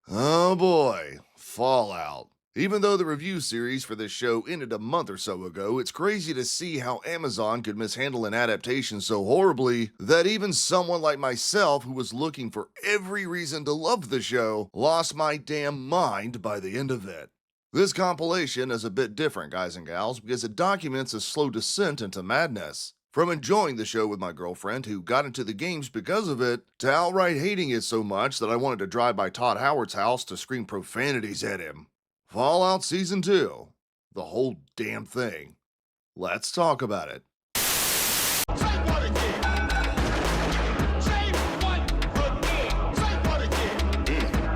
Oh boy, Fallout. Even though the review series for this show ended a month or so ago, it's crazy to see how Amazon could mishandle an adaptation so horribly that even someone like myself, who was looking for every reason to love the show, lost my damn mind by the end of it. This compilation is a bit different, guys and gals, because it documents a slow descent into madness. From enjoying the show with my girlfriend, who got into the games because of it, to outright hating it so much that I wanted to drive by Todd Howard's house to scream profanities at him. Fallout Season 2. The whole damn thing. Let's talk about it. Say what again? Say what again? Say what again?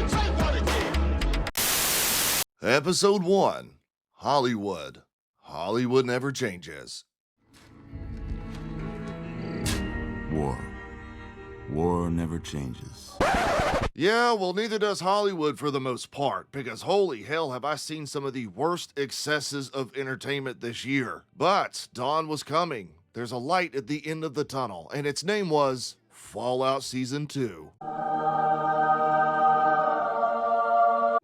Say what again? Episode 1. Hollywood. Hollywood never changes. War never changes. Yeah, well, neither does Hollywood for the most part, because holy hell have I seen some of the worst excesses of entertainment this year. But dawn was coming. There's a light at the end of the tunnel, and its name was Fallout Season 2.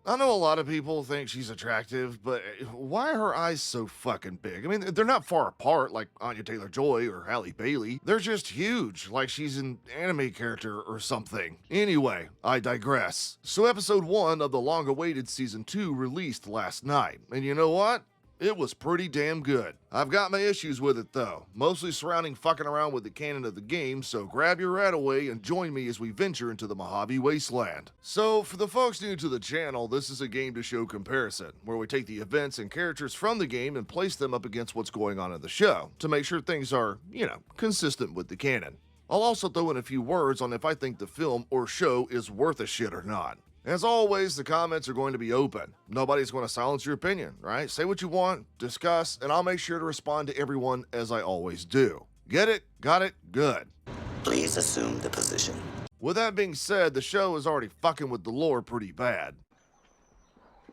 I know a lot of people think she's attractive, but why are her eyes so fucking big? I mean, they're not far apart like Anya Taylor-Joy or Halle Bailey. They're just huge, like she's an anime character or something. Anyway, I digress. So episode 1 of the long-awaited season 2 released last night. And you know what? It was pretty damn good. I've got my issues with it though, mostly surrounding fucking around with the canon of the game, so grab your Radaway and join me as we venture into the Mojave Wasteland. So, for the folks new to the channel, this is a game to show comparison, where we take the events and characters from the game and place them up against what's going on in the show, to make sure things are, consistent with the canon. I'll also throw in a few words on if I think the film or show is worth a shit or not. As always, the comments are going to be open. Nobody's going to silence your opinion, right? Say what you want, discuss, and I'll make sure to respond to everyone as I always do. Get it? Got it? Good. Please assume the position. With that being said, the show is already fucking with the lore pretty bad.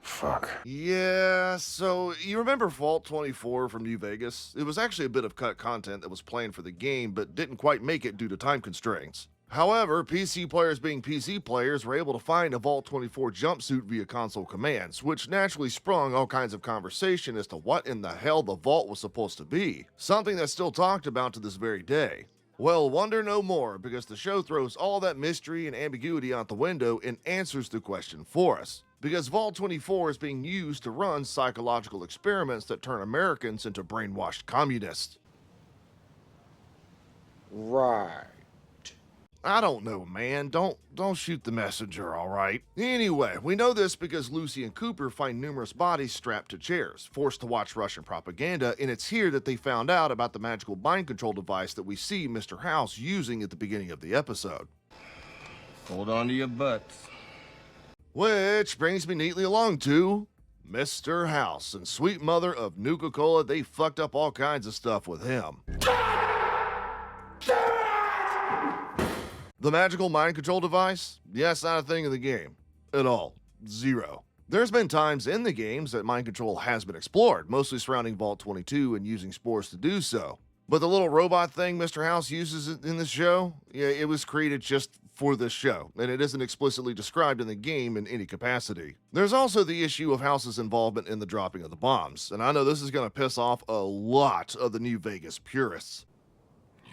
Fuck. Yeah, so you remember Vault 24 from New Vegas? It was actually a bit of cut content that was planned for the game, but didn't quite make it due to time constraints. However, PC players being PC players were able to find a Vault 24 jumpsuit via console commands, which naturally sprung all kinds of conversation as to what in the hell the Vault was supposed to be, something that's still talked about to this very day. Well, wonder no more, because the show throws all that mystery and ambiguity out the window and answers the question for us. Because Vault 24 is being used to run psychological experiments that turn Americans into brainwashed communists. Right. I don't know, man. Don't shoot the messenger, all right? Anyway, we know this because Lucy and Cooper find numerous bodies strapped to chairs, forced to watch Russian propaganda, and it's here that they found out about the magical mind control device that we see Mr. House using at the beginning of the episode. Hold on to your butts. Which brings me neatly along to Mr. House and sweet mother of Nuka-Cola. They fucked up all kinds of stuff with him. The magical mind control device? Yeah, it's not a thing in the game. At all. Zero. There's been times in the games that mind control has been explored, mostly surrounding Vault 22 and using spores to do so. But the little robot thing Mr. House uses in this show, yeah, it was created just for this show, and it isn't explicitly described in the game in any capacity. There's also the issue of House's involvement in the dropping of the bombs, and I know this is going to piss off a lot of the New Vegas purists.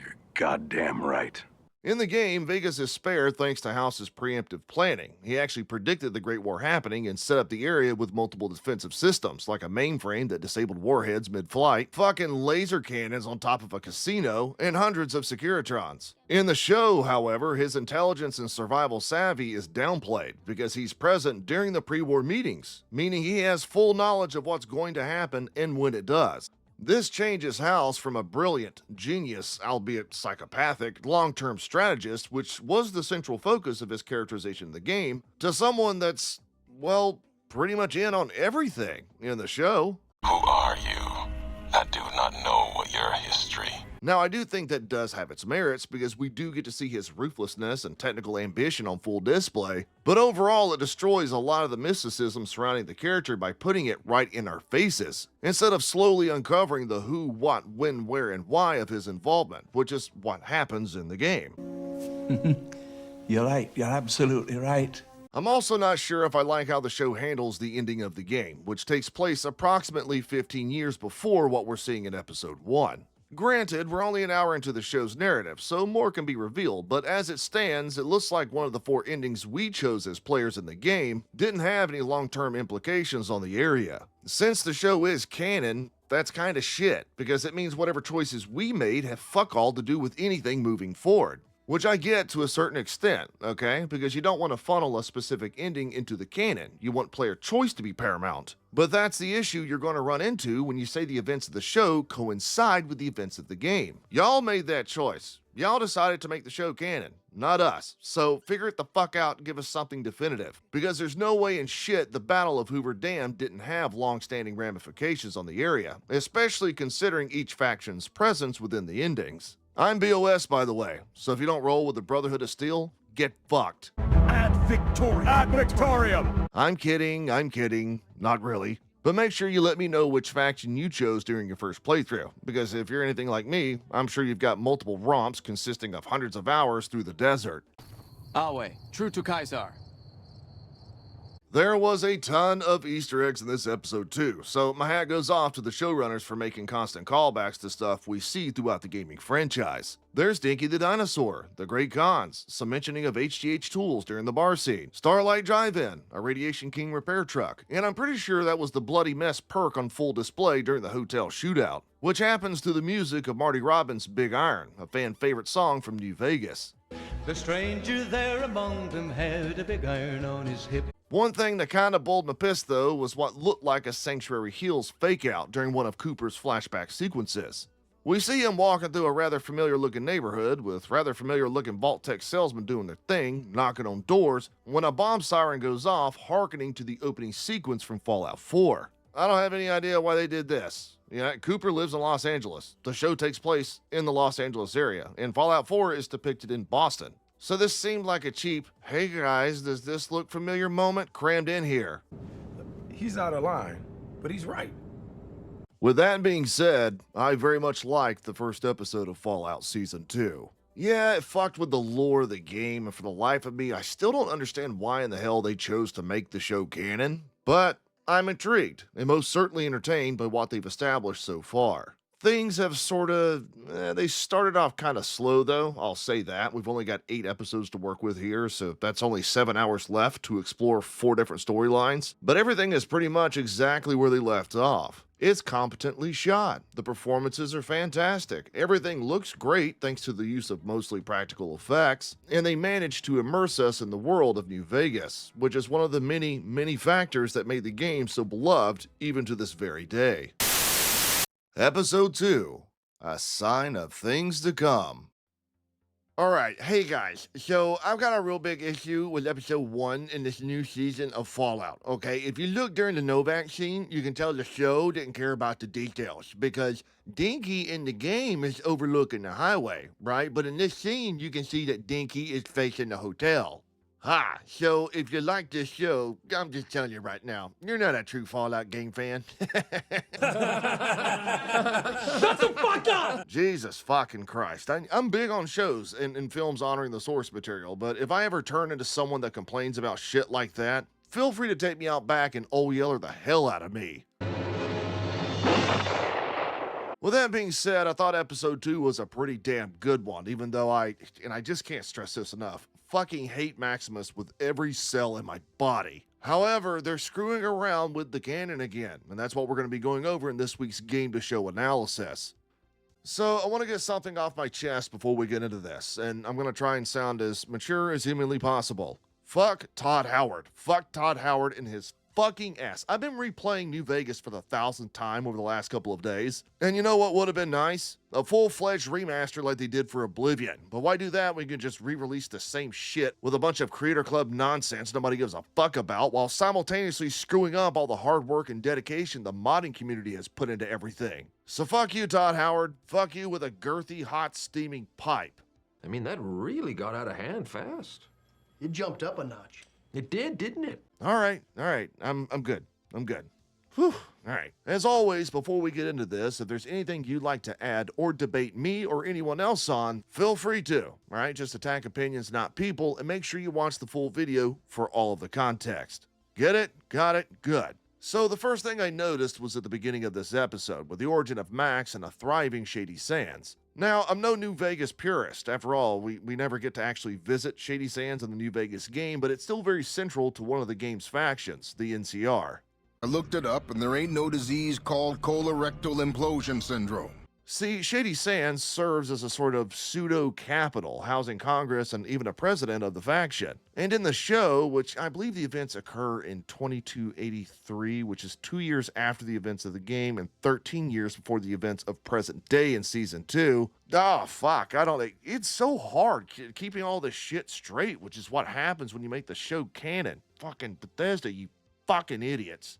You're goddamn right. In the game, Vegas is spared thanks to House's preemptive planning. He actually predicted the Great War happening and set up the area with multiple defensive systems, like a mainframe that disabled warheads mid-flight, fucking laser cannons on top of a casino, and hundreds of Securitrons. In the show, however, his intelligence and survival savvy is downplayed because he's present during the pre-war meetings, meaning he has full knowledge of what's going to happen and when it does. This changes House from a brilliant, genius, albeit psychopathic, long-term strategist, which was the central focus of his characterization in the game, to someone that's, well, pretty much in on everything in the show. Who are you? I do not know your history. Now, I do think that does have its merits because we do get to see his ruthlessness and technical ambition on full display, but overall it destroys a lot of the mysticism surrounding the character by putting it right in our faces, instead of slowly uncovering the who, what, when, where, and why of his involvement, which is what happens in the game. You're right. You're absolutely right. I'm also not sure if I like how the show handles the ending of the game, which takes place approximately 15 years before what we're seeing in episode 1. Granted, we're only an hour into the show's narrative, so more can be revealed, but as it stands, it looks like one of the 4 endings we chose as players in the game didn't have any long-term implications on the area. Since the show is canon, that's kinda shit, because it means whatever choices we made have fuck all to do with anything moving forward. Which I get to a certain extent, okay? Because you don't want to funnel a specific ending into the canon. You want player choice to be paramount. But that's the issue you're going to run into when you say the events of the show coincide with the events of the game. Y'all made that choice. Y'all decided to make the show canon, not us. So figure it the fuck out and give us something definitive. Because there's no way in shit the Battle of Hoover Dam didn't have long-standing ramifications on the area, especially considering each faction's presence within the endings. I'm BOS, by the way, so if you don't roll with the Brotherhood of Steel, get fucked. Ad Victoriam. Ad Victoriam. I'm kidding, not really. But make sure you let me know which faction you chose during your first playthrough, because if you're anything like me, I'm sure you've got multiple romps consisting of hundreds of hours through the desert. Alway, true to Kaiser. There was a ton of Easter eggs in this episode too, so my hat goes off to the showrunners for making constant callbacks to stuff we see throughout the gaming franchise. There's Dinky the Dinosaur, the Great Khans, some mentioning of HGH tools during the bar scene, Starlight Drive-In, a Radiation King repair truck, and I'm pretty sure that was the Bloody Mess perk on full display during the hotel shootout, which happens to the music of Marty Robbins' Big Iron, a fan favorite song from New Vegas. The stranger there among them had a big iron on his hip. One thing that kinda bowled my piss though was what looked like a Sanctuary Hills fake out during one of Cooper's flashback sequences. We see him walking through a rather familiar looking neighborhood with rather familiar looking Vault-Tec salesmen doing their thing, knocking on doors, when a bomb siren goes off, hearkening to the opening sequence from Fallout 4. I don't have any idea why they did this. Cooper lives in Los Angeles. The show takes place in the Los Angeles area, and Fallout 4 is depicted in Boston. So this seemed like a cheap, hey guys, does this look familiar moment crammed in here. He's out of line, but he's right. With that being said, I very much liked the first episode of Fallout Season 2. Yeah, it fucked with the lore of the game, and for the life of me, I still don't understand why in the hell they chose to make the show canon, but I'm intrigued, and most certainly entertained by what they've established so far. Things have they started off kind of slow though, I'll say that. We've only got 8 episodes to work with here, so that's only 7 hours left to explore 4 different storylines. But everything is pretty much exactly where they left off. It's competently shot. The performances are fantastic. Everything looks great thanks to the use of mostly practical effects, and they managed to immerse us in the world of New Vegas, which is one of the many, many factors that made the game so beloved even to this very day. Episode 2, A Sign of Things to Come. Alright, hey guys, so I've got a real big issue with episode 1 in this new season of Fallout, okay? If you look during the Novak scene, you can tell the show didn't care about the details, because Dinky in the game is overlooking the highway, right? But in this scene, you can see that Dinky is facing the hotel. Ha! So if you like this show, I'm just telling you right now, you're not a true Fallout game fan. Shut the fuck up! Jesus fucking Christ. I'm big on shows and films honoring the source material, but if I ever turn into someone that complains about shit like that, feel free to take me out back and yeller the hell out of me. With that being said, I thought episode 2 was a pretty damn good one, even though I just can't stress this enough, fucking hate Maximus with every cell in my body. However, they're screwing around with the canon again, and that's what we're going to be going over in this week's Game to Show analysis. So I want to get something off my chest before we get into this, and I'm going to try and sound as mature as humanly possible. Fuck Todd Howard. Fuck Todd Howard and his fucking ass. I've been replaying New Vegas for the 1,000th time over the last couple of days. And you know what would have been nice? A full-fledged remaster like they did for Oblivion. But why do that when you can just re-release the same shit with a bunch of Creator Club nonsense nobody gives a fuck about, while simultaneously screwing up all the hard work and dedication the modding community has put into everything. So fuck you, Todd Howard. Fuck you with a girthy, hot, steaming pipe. I mean, that really got out of hand fast. It jumped up a notch. It did, didn't it? All right. I'm good. Whew. All right. As always, before we get into this, if there's anything you'd like to add or debate me or anyone else on, feel free to. All right? Just attack opinions, not people, and make sure you watch the full video for all of the context. Get it? Got it? Good. So the first thing I noticed was at the beginning of this episode, with the origin of Max and a thriving Shady Sands. Now, I'm no New Vegas purist. After all, we never get to actually visit Shady Sands in the New Vegas game, but it's still very central to one of the game's factions, the NCR. I looked it up, and there ain't no disease called colorectal implosion syndrome. See, Shady Sands serves as a sort of pseudo-capital, housing Congress and even a president of the faction. And in the show, which I believe the events occur in 2283, which is 2 years after the events of the game and 13 years before the events of present day in Season 2. Oh, fuck, it's so hard keeping all this shit straight, which is what happens when you make the show canon. Fucking Bethesda, you fucking idiots.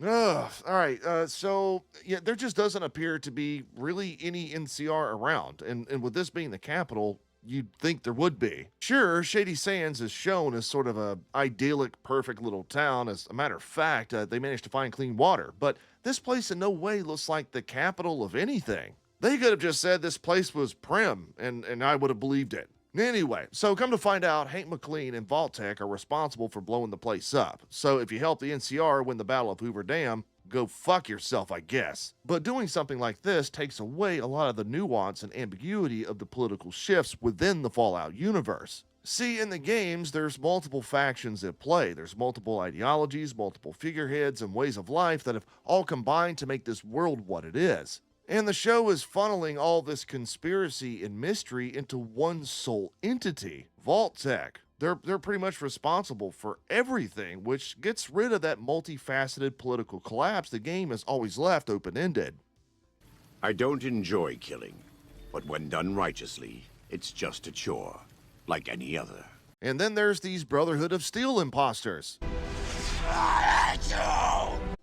Ugh, all right, so, yeah, there just doesn't appear to be really any NCR around, and with this being the capital, you'd think there would be. Sure, Shady Sands is shown as sort of a idyllic, perfect little town. As a matter of fact, they managed to find clean water, but this place in no way looks like the capital of anything. They could have just said this place was prim, and I would have believed it. Anyway, so come to find out, Hank McLean and Vault-Tec are responsible for blowing the place up. So if you help the NCR win the Battle of Hoover Dam, go fuck yourself, I guess. But doing something like this takes away a lot of the nuance and ambiguity of the political shifts within the Fallout universe. See, in the games, there's multiple factions at play. There's multiple ideologies, multiple figureheads, and ways of life that have all combined to make this world what it is. And the show is funneling all this conspiracy and mystery into one sole entity, Vault-Tec. They're pretty much responsible for everything, which gets rid of that multifaceted political collapse the game has always left open-ended. I don't enjoy killing, but when done righteously, it's just a chore, like any other. And then there's these Brotherhood of Steel imposters.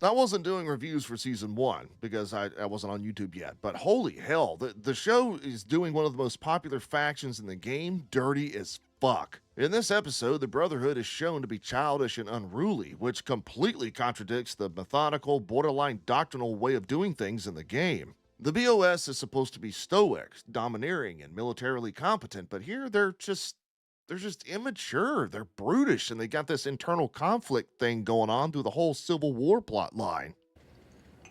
I wasn't doing reviews for Season 1 because I wasn't on YouTube yet, but holy hell, the show is doing one of the most popular factions in the game dirty as fuck. In this episode, the Brotherhood is shown to be childish and unruly, which completely contradicts the methodical, borderline doctrinal way of doing things in the game. The BOS is supposed to be stoic, domineering, and militarily competent, but here they're just immature, they're brutish, and they got this internal conflict thing going on through the whole Civil War plot line.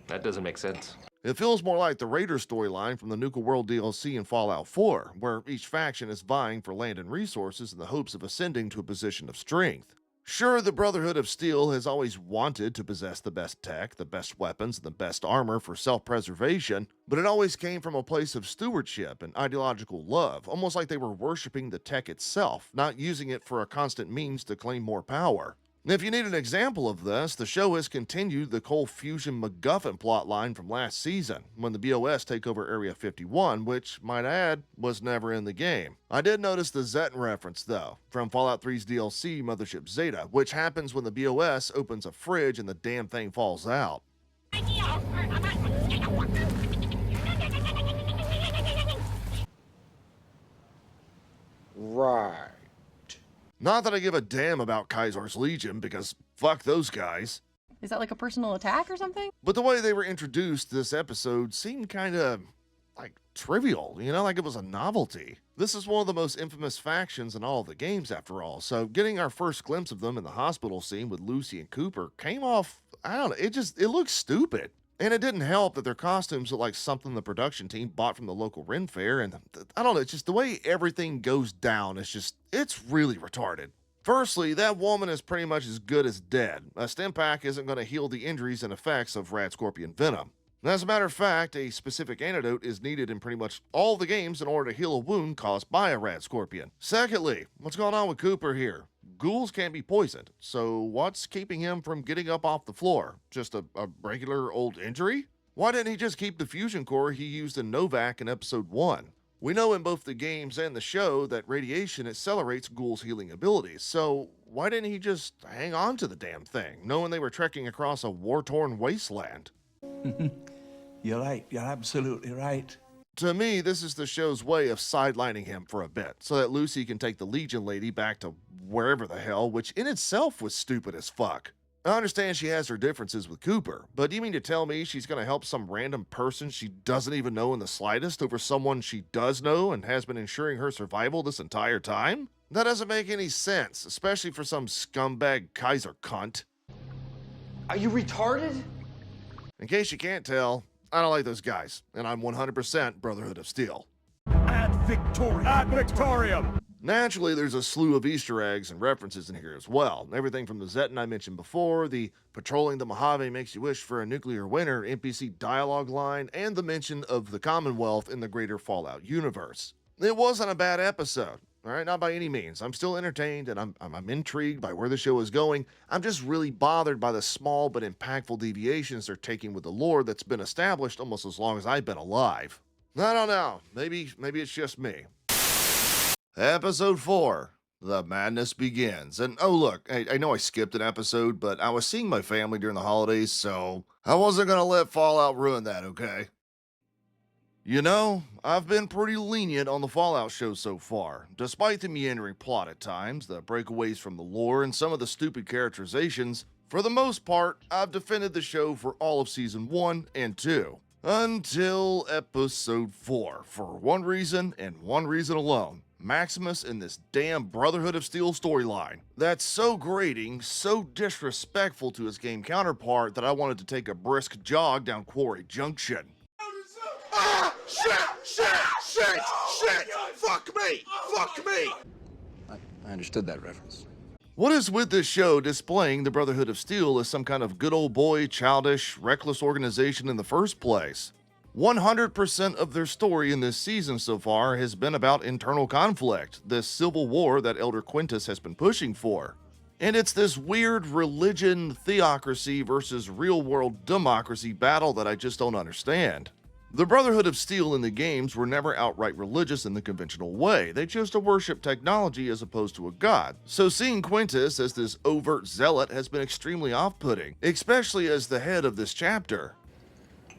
That doesn't make sense. It feels more like the Raider storyline from the Nuka World DLC in Fallout 4, where each faction is vying for land and resources in the hopes of ascending to a position of strength. Sure, the Brotherhood of Steel has always wanted to possess the best tech, the best weapons, and the best armor for self-preservation, but it always came from a place of stewardship and ideological love, almost like they were worshipping the tech itself, not using it for a constant means to claim more power. If you need an example of this, the show has continued the Cold Fusion MacGuffin plotline from last season, when the BOS take over Area 51, which, might add, was never in the game. I did notice the Zeton reference, though, from Fallout 3's DLC Mothership Zeta, which happens when the BOS opens a fridge and the damn thing falls out. Right. Not that I give a damn about Kaiser's Legion, because fuck those guys. Is that like a personal attack or something? But the way they were introduced this episode seemed kinda, like, trivial, you know, like it was a novelty. This is one of the most infamous factions in all of the games, after all, so getting our first glimpse of them in the hospital scene with Lucy and Cooper came off, I don't know, it looked stupid. And it didn't help that their costumes look like something the production team bought from the local Ren Fair, and I don't know, it's just the way everything goes down, it's really retarded. Firstly, that woman is pretty much as good as dead. A stim pack isn't going to heal the injuries and effects of Rad Scorpion venom. As a matter of fact, a specific antidote is needed in pretty much all the games in order to heal a wound caused by a Rad Scorpion. Secondly, what's going on with Cooper here? Ghouls can't be poisoned, so what's keeping him from getting up off the floor? Just a regular old injury? Why didn't he just keep the fusion core he used in Novak in Episode 1? We know in both the games and the show that radiation accelerates ghouls' healing abilities, so why didn't he just hang on to the damn thing, knowing they were trekking across a war-torn wasteland? You're right. You're absolutely right. To me, this is the show's way of sidelining him for a bit, so that Lucy can take the Legion lady back to wherever the hell, which in itself was stupid as fuck. I understand she has her differences with Cooper, but do you mean to tell me she's gonna help some random person she doesn't even know in the slightest over someone she does know and has been ensuring her survival this entire time? That doesn't make any sense, especially for some scumbag Kaiser cunt. Are you retarded? In case you can't tell, I don't like those guys, and I'm 100% Brotherhood of Steel. Ad Victorium! Naturally, there's a slew of Easter eggs and references in here as well. Everything from the Zetan I mentioned before, the patrolling the Mojave makes you wish for a nuclear winter NPC dialogue line, and the mention of the Commonwealth in the greater Fallout universe. It wasn't a bad episode, all right? Not by any means. I'm still entertained, and I'm intrigued by where the show is going. I'm just really bothered by the small but impactful deviations they're taking with the lore that's been established almost as long as I've been alive. I don't know. Maybe it's just me. Episode 4, The Madness Begins. And oh look, I know I skipped an episode, but I was seeing my family during the holidays, so I wasn't gonna let Fallout ruin that, okay? You know, I've been pretty lenient on the Fallout show so far. Despite the meandering plot at times, the breakaways from the lore, and some of the stupid characterizations, for the most part, I've defended the show for all of Season 1 and 2. Until Episode 4, for one reason and one reason alone. Maximus in this damn Brotherhood of Steel storyline. That's so grating, so disrespectful to his game counterpart that I wanted to take a brisk jog down Quarry Junction. Ah! Shit! Fuck me! I understood that reference. What is with this show displaying the Brotherhood of Steel as some kind of good old boy, childish, reckless organization in the first place? 100% of their story in this season so far has been about internal conflict, this civil war that Elder Quintus has been pushing for. And it's this weird religion theocracy versus real-world democracy battle that I just don't understand. The Brotherhood of Steel in the games were never outright religious in the conventional way. They chose to worship technology as opposed to a god. So seeing Quintus as this overt zealot has been extremely off-putting, especially as the head of this chapter.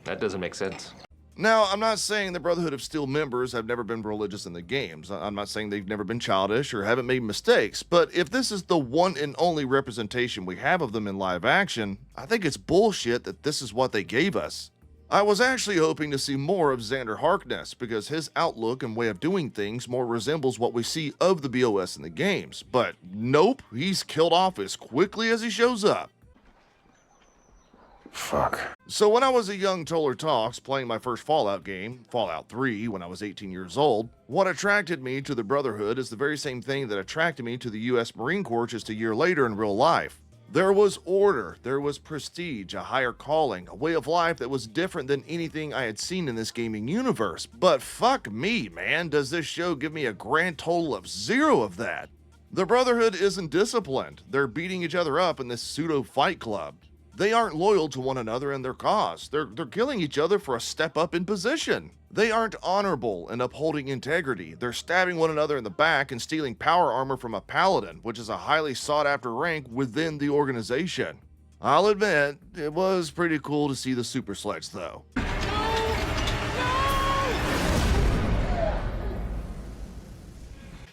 That doesn't make sense. Now, I'm not saying the Brotherhood of Steel members have never been religious in the games. I'm not saying they've never been childish or haven't made mistakes, but if this is the one and only representation we have of them in live action, I think it's bullshit that this is what they gave us. I was actually hoping to see more of Xander Harkness, because his outlook and way of doing things more resembles what we see of the BOS in the games, but nope, he's killed off as quickly as he shows up. Fuck. So when I was a young Toller Talks playing my first Fallout game, Fallout 3, when I was 18 years old, what attracted me to the Brotherhood is the very same thing that attracted me to the US Marine Corps just a year later in real life. There was order, there was prestige, a higher calling, a way of life that was different than anything I had seen in this gaming universe. But fuck me, man, does this show give me a grand total of 0 of that? The Brotherhood isn't disciplined. They're beating each other up in this pseudo fight club. They aren't loyal to one another and their cause. They're killing each other for a step up in position. They aren't honorable and upholding integrity. They're stabbing one another in the back and stealing power armor from a paladin, which is a highly sought after rank within the organization. I'll admit, it was pretty cool to see the super sledge though.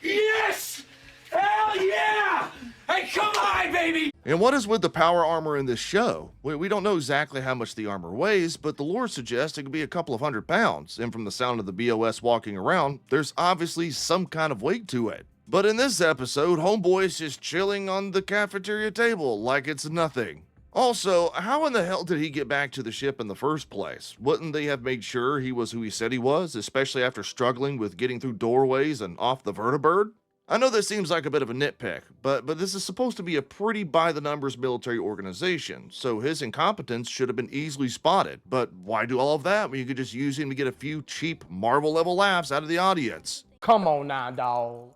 Yes! Hell yeah! Hey, come on, baby! And what is with the power armor in this show? We don't know exactly how much the armor weighs, but the lore suggests it could be a couple of 100 pounds, and from the sound of the BOS walking around, there's obviously some kind of weight to it. But in this episode, Homeboy is just chilling on the cafeteria table like it's nothing. Also, how in the hell did he get back to the ship in the first place? Wouldn't they have made sure he was who he said he was, especially after struggling with getting through doorways and off the vertibird? I know this seems like a bit of a nitpick, but this is supposed to be a pretty by-the-numbers military organization, so his incompetence should have been easily spotted. But why do all of that when you could just use him to get a few cheap Marvel-level laughs out of the audience? Come on now, dawg.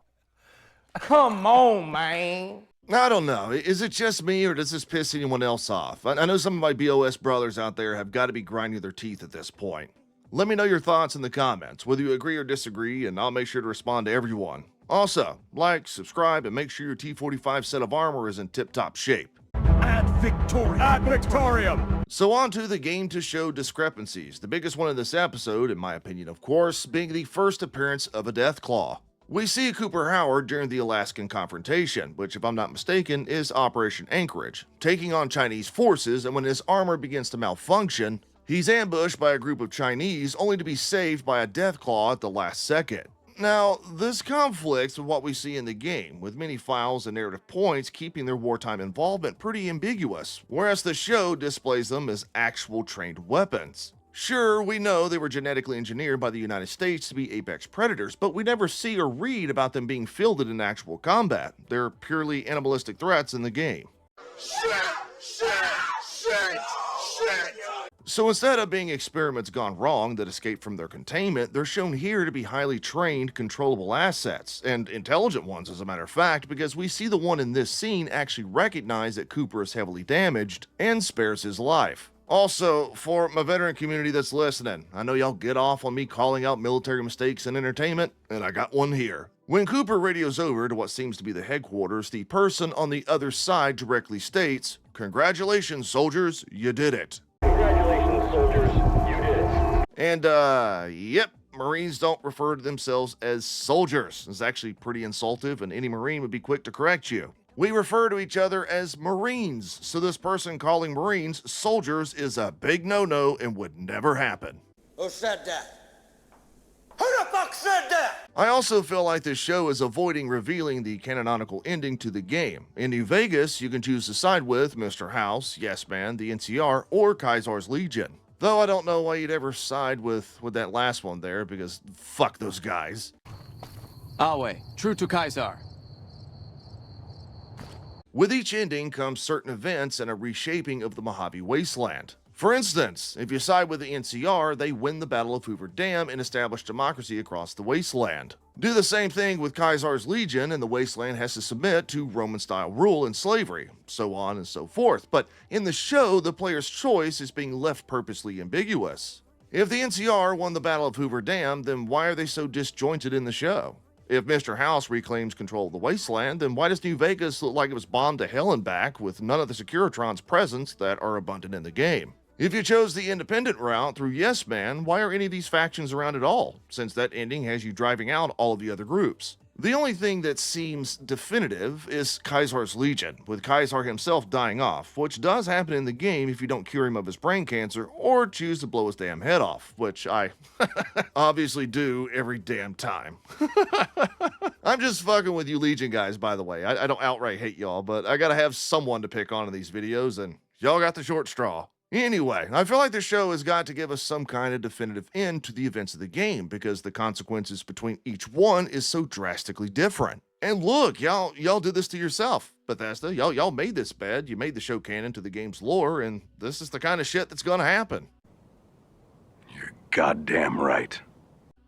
Come on, man. I don't know. Is it just me, or does this piss anyone else off? I know some of my BOS brothers out there have got to be grinding their teeth at this point. Let me know your thoughts in the comments, whether you agree or disagree, and I'll make sure to respond to everyone. Also, like, subscribe, and make sure your T-45 set of armor is in tip-top shape. Ad Victoriam! Ad Victoriam! So on to the game to show discrepancies. The biggest one in this episode, in my opinion of course, being the first appearance of a Deathclaw. We see Cooper Howard during the Alaskan confrontation, which if I'm not mistaken is Operation Anchorage, taking on Chinese forces, and when his armor begins to malfunction, he's ambushed by a group of Chinese only to be saved by a Deathclaw at the last second. Now, this conflicts with what we see in the game, with many files and narrative points keeping their wartime involvement pretty ambiguous, whereas the show displays them as actual trained weapons. Sure, we know they were genetically engineered by the United States to be apex predators, but we never see or read about them being fielded in actual combat. They're purely animalistic threats in the game. Shit! So instead of being experiments gone wrong that escape from their containment, they're shown here to be highly trained, controllable assets, and intelligent ones as a matter of fact, because we see the one in this scene actually recognize that Cooper is heavily damaged and spares his life. Also, for my veteran community that's listening, I know y'all get off on me calling out military mistakes in entertainment, and I got one here. When Cooper radios over to what seems to be the headquarters, the person on the other side directly states, "Congratulations, soldiers, you did it." Congratulations, soldiers, you did it. And, yep, Marines don't refer to themselves as soldiers. It's actually pretty insultive, and any Marine would be quick to correct you. We refer to each other as Marines, so this person calling Marines soldiers is a big no-no and would never happen. Who said that? Who the fuck said that? I also feel like this show is avoiding revealing the canonical ending to the game. In New Vegas, you can choose to side with Mr. House, Yes Man, the NCR, or Kaiser's Legion. Though I don't know why you'd ever side with that last one there, because fuck those guys. Awe, true to Kaiser. With each ending comes certain events and a reshaping of the Mojave Wasteland. For instance, if you side with the NCR, they win the Battle of Hoover Dam and establish democracy across the wasteland. Do the same thing with Kaiser's Legion and the wasteland has to submit to Roman-style rule and slavery, so on and so forth. But in the show, the player's choice is being left purposely ambiguous. If the NCR won the Battle of Hoover Dam, then why are they so disjointed in the show? If Mr. House reclaims control of the wasteland, then why does New Vegas look like it was bombed to hell and back with none of the Securitrons present that are abundant in the game? If you chose the independent route through Yes Man, why are any of these factions around at all, since that ending has you driving out all of the other groups? The only thing that seems definitive is Kaiser's Legion, with Kaiser himself dying off, which does happen in the game if you don't cure him of his brain cancer or choose to blow his damn head off, which I obviously do every damn time. I'm just fucking with you Legion guys, by the way. I don't outright hate y'all, but I gotta have someone to pick on in these videos, and y'all got the short straw. Anyway, I feel like the show has got to give us some kind of definitive end to the events of the game because the consequences between each one is so drastically different. And look, y'all did this to yourself. Bethesda, y'all made this bed, you made the show canon to the game's lore, and this is the kind of shit that's gonna happen. You're goddamn right.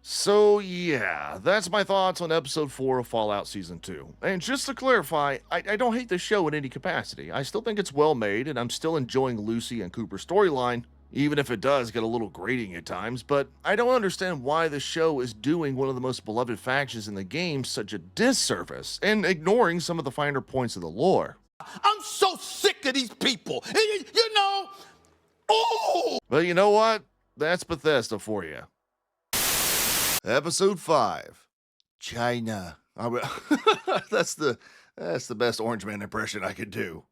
So yeah, that's my thoughts on episode 4 of Fallout Season 2. And just to clarify, I don't hate the show in any capacity. I still think it's well made, and I'm still enjoying Lucy and Cooper's storyline, even if it does get a little grating at times, but I don't understand why the show is doing one of the most beloved factions in the game such a disservice, and ignoring some of the finer points of the lore. I'm so sick of these people. You know, oh! But you know what? That's Bethesda for you. Episode 5, China. That's the best Orange Man impression I could do.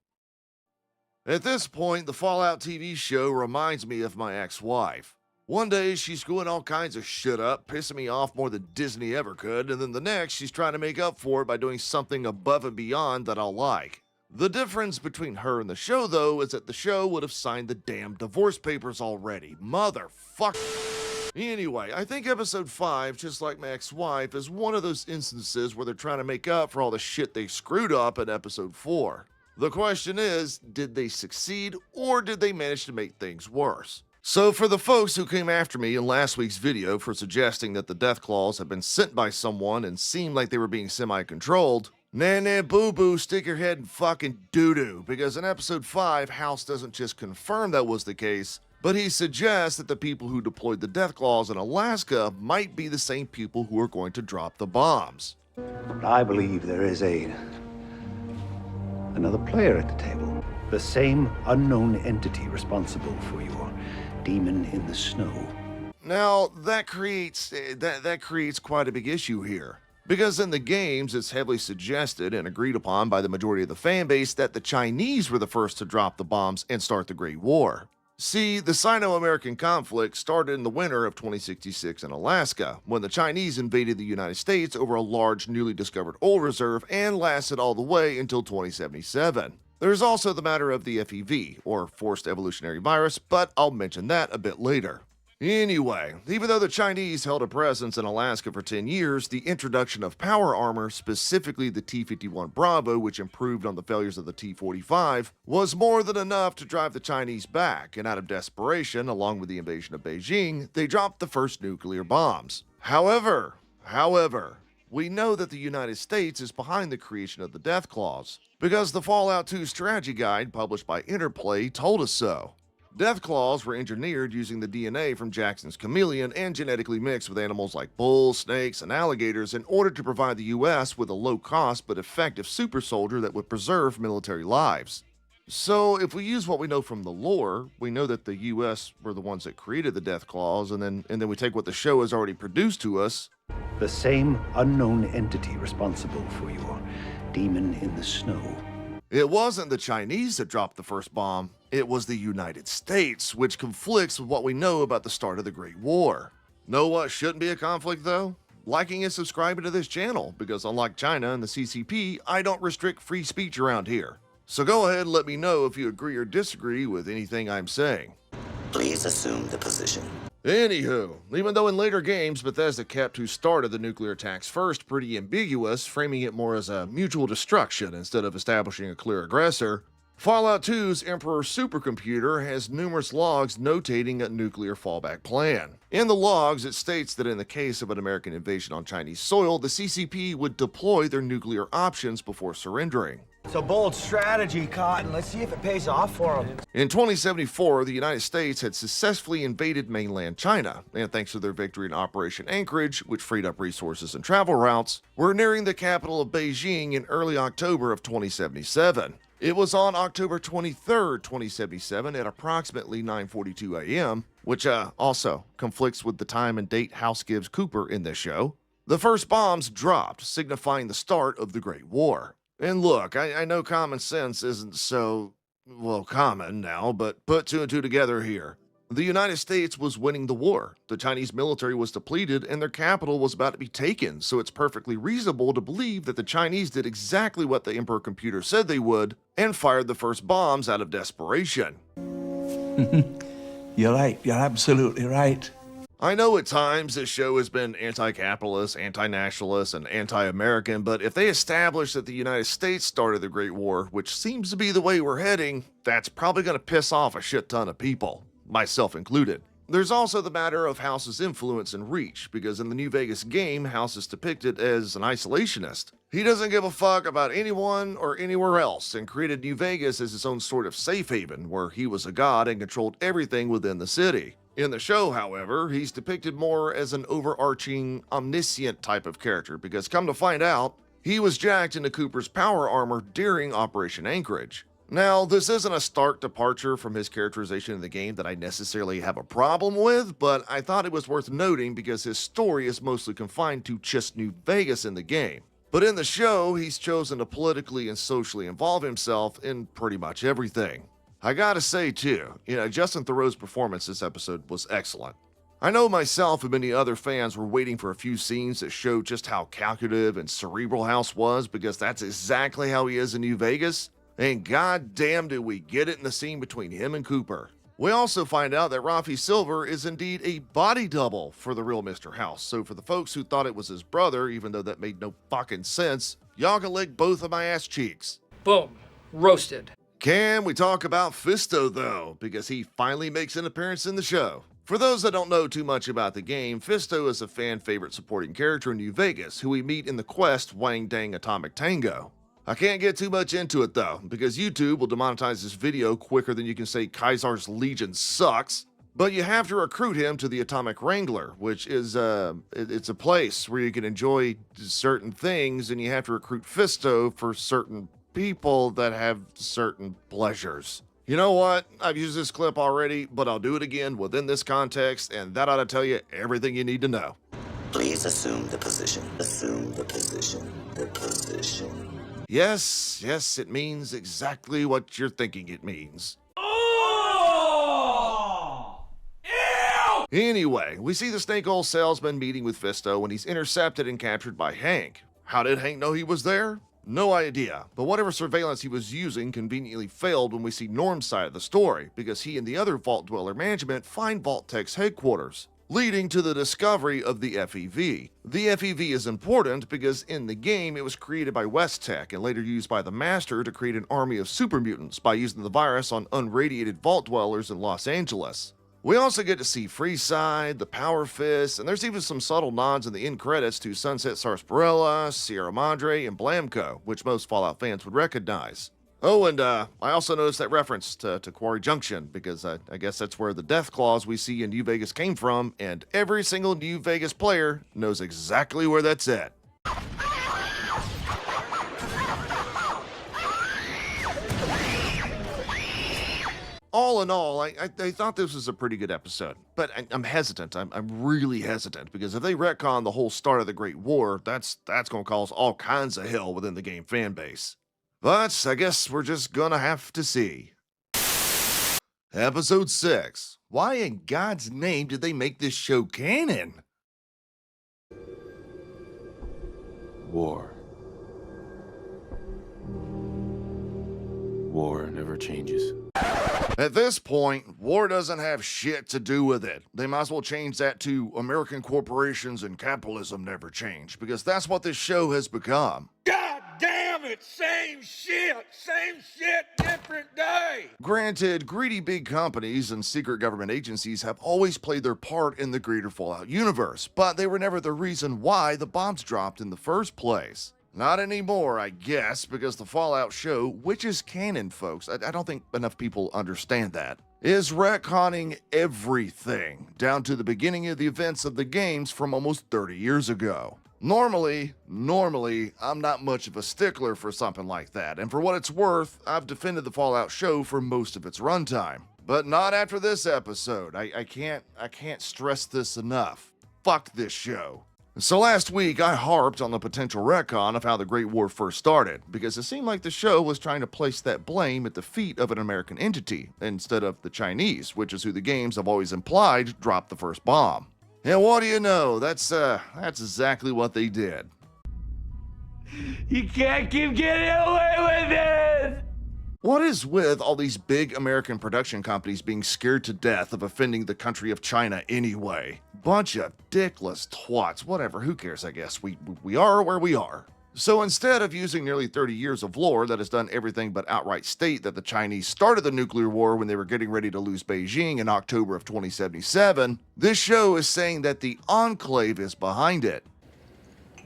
At this point, the Fallout TV show reminds me of my ex-wife. One day, she's screwing all kinds of shit up, pissing me off more than Disney ever could, and then the next, she's trying to make up for it by doing something above and beyond that I'll like. The difference between her and the show, though, is that the show would have signed the damn divorce papers already. Motherfucker. Anyway, I think episode 5, just like my ex-wife, is one of those instances where they're trying to make up for all the shit they screwed up in episode 4. The question is, did they succeed, or did they manage to make things worse? So for the folks who came after me in last week's video for suggesting that the Deathclaws had been sent by someone and seemed like they were being semi-controlled, nah boo-boo, stick your head in fucking doo-doo, because in episode 5, House doesn't just confirm that was the case, but he suggests that the people who deployed the Deathclaws in Alaska might be the same people who are going to drop the bombs. I believe there is another player at the table. The same unknown entity responsible for your demon in the snow. Now, that creates quite a big issue here. Because in the games, it's heavily suggested and agreed upon by the majority of the fan base that the Chinese were the first to drop the bombs and start the Great War. See, the Sino-American conflict started in the winter of 2066 in Alaska, when the Chinese invaded the United States over a large newly discovered oil reserve and lasted all the way until 2077. There's also the matter of the FEV, or Forced Evolutionary Virus, but I'll mention that a bit later. Anyway, even though the Chinese held a presence in Alaska for 10 years, the introduction of power armor, specifically the T-51 Bravo, which improved on the failures of the T-45, was more than enough to drive the Chinese back, and out of desperation, along with the invasion of Beijing, they dropped the first nuclear bombs. However, we know that the United States is behind the creation of the Death Claws, because the Fallout 2 strategy guide published by Interplay told us so. Death Claws were engineered using the DNA from Jackson's chameleon and genetically mixed with animals like bulls, snakes, and alligators in order to provide the US with a low-cost but effective super soldier that would preserve military lives. So, if we use what we know from the lore, we know that the US were the ones that created the Death Claws, and then we take what the show has already produced to us. The same unknown entity responsible for your demon in the snow. It wasn't the Chinese that dropped the first bomb, it was the United States, which conflicts with what we know about the start of the Great War. Know what shouldn't be a conflict though? Liking and subscribing to this channel, because unlike China and the CCP, I don't restrict free speech around here. So go ahead and let me know if you agree or disagree with anything I'm saying. Please assume the position. Anywho, even though in later games Bethesda kept who started the nuclear attacks first pretty ambiguous, framing it more as a mutual destruction instead of establishing a clear aggressor, Fallout 2's Emperor supercomputer has numerous logs notating a nuclear fallback plan. In the logs, it states that in the case of an American invasion on Chinese soil, the CCP would deploy their nuclear options before surrendering. It's a bold strategy, Cotton. Let's see if it pays off for them. In 2074, the United States had successfully invaded mainland China, and thanks to their victory in Operation Anchorage, which freed up resources and travel routes, we're nearing the capital of Beijing in early October of 2077. It was on October 23rd, 2077 at approximately 9:42 a.m., which also conflicts with the time and date House gives Cooper in this show. The first bombs dropped, signifying the start of the Great War. And look, I know common sense isn't so, well, common now, but put two and two together here. The United States was winning the war, the Chinese military was depleted, and their capital was about to be taken, so it's perfectly reasonable to believe that the Chinese did exactly what the Emperor computer said they would, and fired the first bombs out of desperation. You're right, you're absolutely right. I know at times this show has been anti-capitalist, anti-nationalist, and anti-American, but if they establish that the United States started the Great War, which seems to be the way we're heading, that's probably going to piss off a shit ton of people, myself included. There's also the matter of House's influence and reach, because in the New Vegas game, House is depicted as an isolationist. He doesn't give a fuck about anyone or anywhere else, and created New Vegas as his own sort of safe haven, where he was a god and controlled everything within the city. In the show, however, he's depicted more as an overarching, omniscient type of character, because come to find out, he was jacked into Cooper's power armor during Operation Anchorage. Now, this isn't a stark departure from his characterization in the game that I necessarily have a problem with, but I thought it was worth noting because his story is mostly confined to just New Vegas in the game. But in the show, he's chosen to politically and socially involve himself in pretty much everything. I gotta say too, Justin Theroux's performance this episode was excellent. I know myself and many other fans were waiting for a few scenes that showed just how calculative and cerebral House was, because that's exactly how he is in New Vegas, and goddamn did we get it in the scene between him and Cooper. We also find out that Rafi Silver is indeed a body double for the real Mr. House, so for the folks who thought it was his brother, even though that made no fucking sense, y'all can lick both of my ass cheeks. Boom. Roasted. Can we talk about Fisto though, because he finally makes an appearance in the show. For those that don't know too much about the game, Fisto is a fan favorite supporting character in New Vegas who we meet in the quest Wang Dang Atomic Tango. I can't get too much into it though, because YouTube will demonetize this video quicker than you can say Kaisar's Legion sucks. But you have to recruit him to the Atomic Wrangler, which is it's a place where you can enjoy certain things, and you have to recruit Fisto for certain people that have certain pleasures. You know what? I've used this clip already, but I'll do it again within this context, and that ought to tell you everything you need to know. Please assume the position. Assume the position. The position. Yes, it means exactly what you're thinking it means. Anyway, we see the snake oil salesman meeting with Fisto when he's intercepted and captured by Hank. How did Hank know he was there? No idea, but whatever surveillance he was using conveniently failed when we see Norm's side of the story, because he and the other Vault Dweller management find Vault Tech's headquarters, leading to the discovery of the FEV. The FEV is important because in the game it was created by West Tech and later used by the Master to create an army of super mutants by using the virus on unradiated Vault Dwellers in Los Angeles. We also get to see Freeside, the Power Fist, and there's even some subtle nods in the end credits to Sunset Sarsaparilla, Sierra Madre, and Blamco, which most Fallout fans would recognize. Oh, and I also noticed that reference to Quarry Junction, because I guess that's where the death claws we see in New Vegas came from, and every single New Vegas player knows exactly where that's at. All in all, I thought this was a pretty good episode, but I'm hesitant. I'm really hesitant, because if they retcon the whole start of the Great War, that's going to cause all kinds of hell within the game fan base. But I guess we're just gonna have to see. Episode 6. Why in God's name did they make this show canon? War. War never changes. At this point, war doesn't have shit to do with it. They might as well change that to American corporations and capitalism never change, because that's what this show has become. God damn it! Same shit, different day! Granted, greedy big companies and secret government agencies have always played their part in the greater Fallout universe, but they were never the reason why the bombs dropped in the first place. Not anymore, I guess, because the Fallout show, which is canon, folks, I don't think enough people understand that, is retconning everything, down to the beginning of the events of the games from almost 30 years ago. Normally, I'm not much of a stickler for something like that, and for what it's worth, I've defended the Fallout show for most of its runtime. But not after this episode. I can't stress this enough. Fuck this show. So last week, I harped on the potential retcon of how the Great War first started, because it seemed like the show was trying to place that blame at the feet of an American entity, instead of the Chinese, which is who the games have always implied dropped the first bomb. And what do you know, that's exactly what they did. You can't keep getting away with it! What is with all these big American production companies being scared to death of offending the country of China anyway? Bunch of dickless twats, whatever, who cares, I guess. We are where we are. So instead of using nearly 30 years of lore that has done everything but outright state that the Chinese started the nuclear war when they were getting ready to lose Beijing in October of 2077, this show is saying that the Enclave is behind it.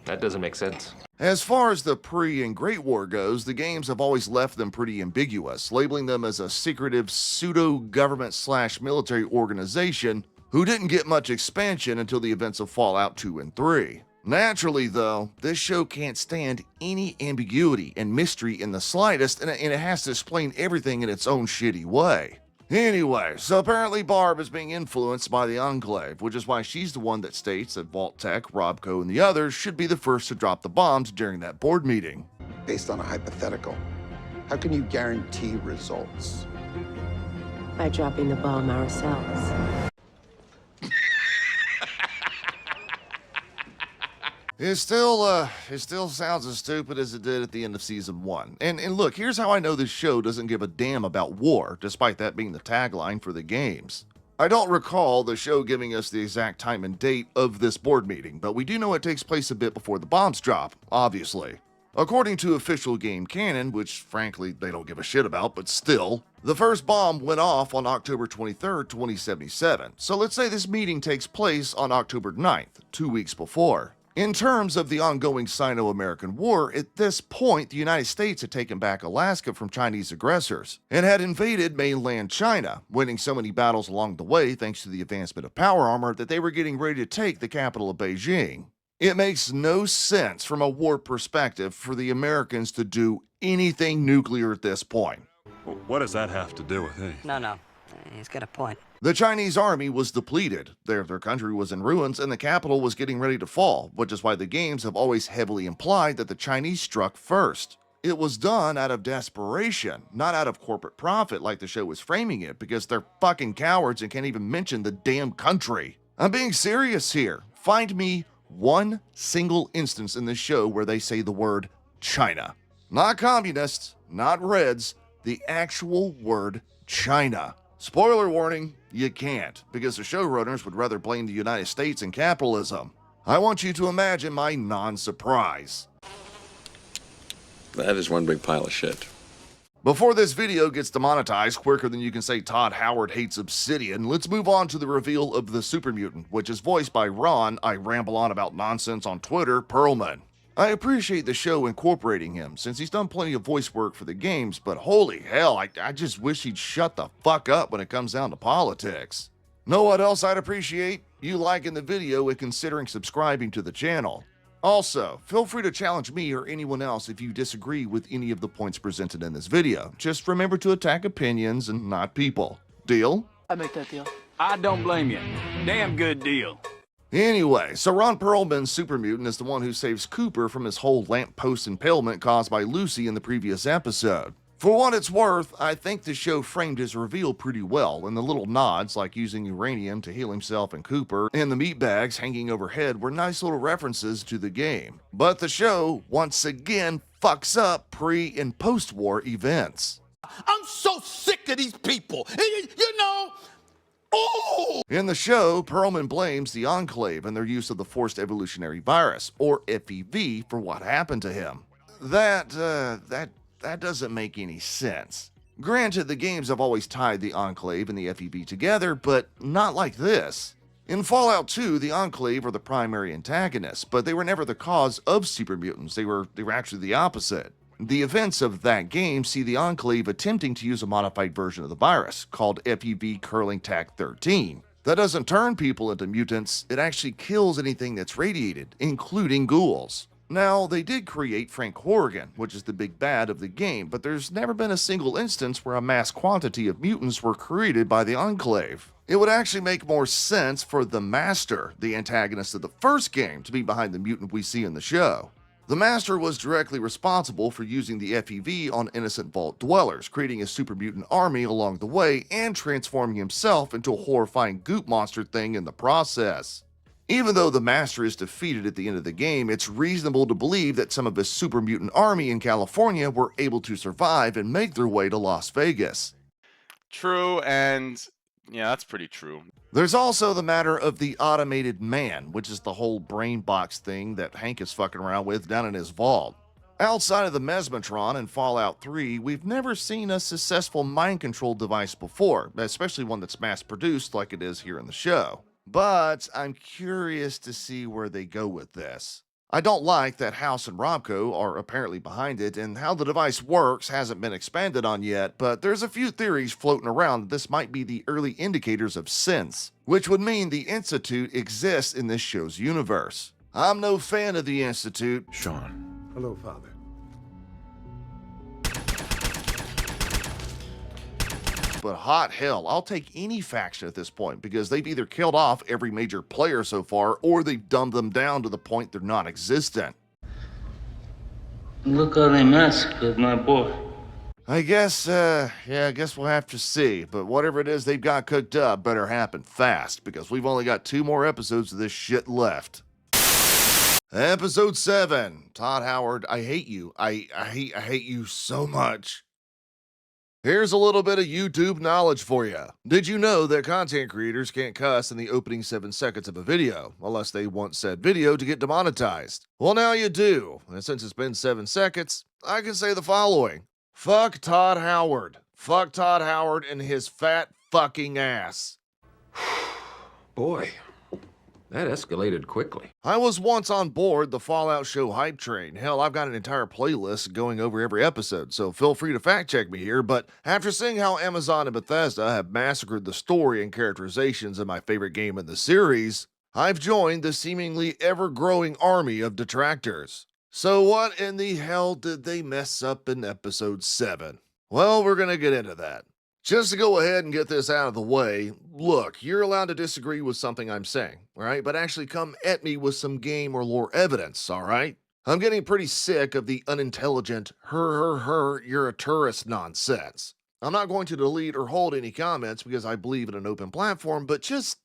That doesn't make sense. As far as the pre- and Great War goes, the games have always left them pretty ambiguous, labeling them as a secretive pseudo-government/military organization who didn't get much expansion until the events of Fallout 2 and 3. Naturally, though, this show can't stand any ambiguity and mystery in the slightest, and it has to explain everything in its own shitty way. Anyway, so apparently Barb is being influenced by the Enclave, which is why she's the one that states that Vault Tech, Robco, and the others should be the first to drop the bombs during that board meeting. Based on a hypothetical, how can you guarantee results? By dropping the bomb ourselves. It still sounds as stupid as it did at the end of Season 1. And look, here's how I know this show doesn't give a damn about war, despite that being the tagline for the games. I don't recall the show giving us the exact time and date of this board meeting, but we do know it takes place a bit before the bombs drop, obviously. According to official game canon, which frankly they don't give a shit about, but still, the first bomb went off on October 23rd, 2077. So let's say this meeting takes place on October 9th, 2 weeks before. In terms of the ongoing Sino-American War, at this point, the United States had taken back Alaska from Chinese aggressors and had invaded mainland China, winning so many battles along the way thanks to the advancement of power armor that they were getting ready to take the capital of Beijing. It makes no sense from a war perspective for the Americans to do anything nuclear at this point. What does that have to do with anything? No. He's got a point. The Chinese army was depleted, their country was in ruins, and the capital was getting ready to fall, which is why the games have always heavily implied that the Chinese struck first. It was done out of desperation, not out of corporate profit like the show was framing it, because they're fucking cowards and can't even mention the damn country. I'm being serious here. Find me one single instance in this show where they say the word China. Not communists, not Reds, the actual word China. Spoiler warning, you can't, because the showrunners would rather blame the United States and capitalism. I want you to imagine my non-surprise. That is one big pile of shit. Before this video gets demonetized quicker than you can say Todd Howard hates Obsidian, let's move on to the reveal of the super mutant, which is voiced by Ron, I ramble on about nonsense on Twitter, Perlman. I appreciate the show incorporating him, since he's done plenty of voice work for the games, but holy hell, I just wish he'd shut the fuck up when it comes down to politics. Know what else I'd appreciate? You liking the video and considering subscribing to the channel. Also, feel free to challenge me or anyone else if you disagree with any of the points presented in this video. Just remember to attack opinions and not people. Deal? I make that deal. I don't blame you. Damn good deal. Anyway, so Ron Perlman's super mutant is the one who saves Cooper from his whole lamppost impalement caused by Lucy in the previous episode. For what it's worth, I think the show framed his reveal pretty well, and the little nods like using uranium to heal himself and Cooper, and the meat bags hanging overhead were nice little references to the game. But the show, once again, fucks up pre- and post-war events. I'm so sick of these people. You know... Oh! In the show, Perlman blames the Enclave and their use of the Forced Evolutionary Virus, or FEV, for what happened to him. That doesn't make any sense. Granted, the games have always tied the Enclave and the FEV together, but not like this. In Fallout 2, the Enclave were the primary antagonists, but they were never the cause of super mutants. They were actually the opposite. The events of that game see the Enclave attempting to use a modified version of the virus, called FEV Curling Tac 13. That doesn't turn people into mutants, it actually kills anything that's radiated, including ghouls. Now, they did create Frank Horrigan, which is the big bad of the game, but there's never been a single instance where a mass quantity of mutants were created by the Enclave. It would actually make more sense for the Master, the antagonist of the first game, to be behind the mutant we see in the show. The Master was directly responsible for using the FEV on innocent vault dwellers, creating a super mutant army along the way and transforming himself into a horrifying goop monster thing in the process. Even though the Master is defeated at the end of the game, it's reasonable to believe that some of his super mutant army in California were able to survive and make their way to Las Vegas. True, and yeah, that's pretty true. There's also the matter of the automated man, which is the whole brain box thing that Hank is fucking around with down in his vault. Outside of the Mesmatron in Fallout 3, we've never seen a successful mind control device before, especially one that's mass-produced like it is here in the show. But I'm curious to see where they go with this. I don't like that House and Robco are apparently behind it, and how the device works hasn't been expanded on yet, but there's a few theories floating around that this might be the early indicators of sense, which would mean the Institute exists in this show's universe. I'm no fan of the Institute. Sean. Hello, Father. But hot hell, I'll take any faction at this point because they've either killed off every major player so far or they've dumbed them down to the point they're non-existent. Look how they massacred my boy. I guess we'll have to see, but whatever it is they've got cooked up better happen fast because we've only got 2 more episodes of this shit left. Episode 7, Todd Howard, I hate you. I hate you so much. Here's a little bit of YouTube knowledge for you. Did you know that content creators can't cuss in the opening 7 seconds of a video, unless they want said video to get demonetized? Well, now you do, and since it's been 7 seconds, I can say the following. Fuck Todd Howard. Fuck Todd Howard and his fat fucking ass. Boy, that escalated quickly. I was once on board the Fallout show hype train. Hell, I've got an entire playlist going over every episode, so feel free to fact check me here, but after seeing how Amazon and Bethesda have massacred the story and characterizations of my favorite game in the series, I've joined the seemingly ever-growing army of detractors. So what in the hell did they mess up in episode 7? Well, we're gonna get into that. Just to go ahead and get this out of the way, look, you're allowed to disagree with something I'm saying, alright? But actually come at me with some game or lore evidence, alright? I'm getting pretty sick of the unintelligent, you're a tourist nonsense. I'm not going to delete or hold any comments because I believe in an open platform, but just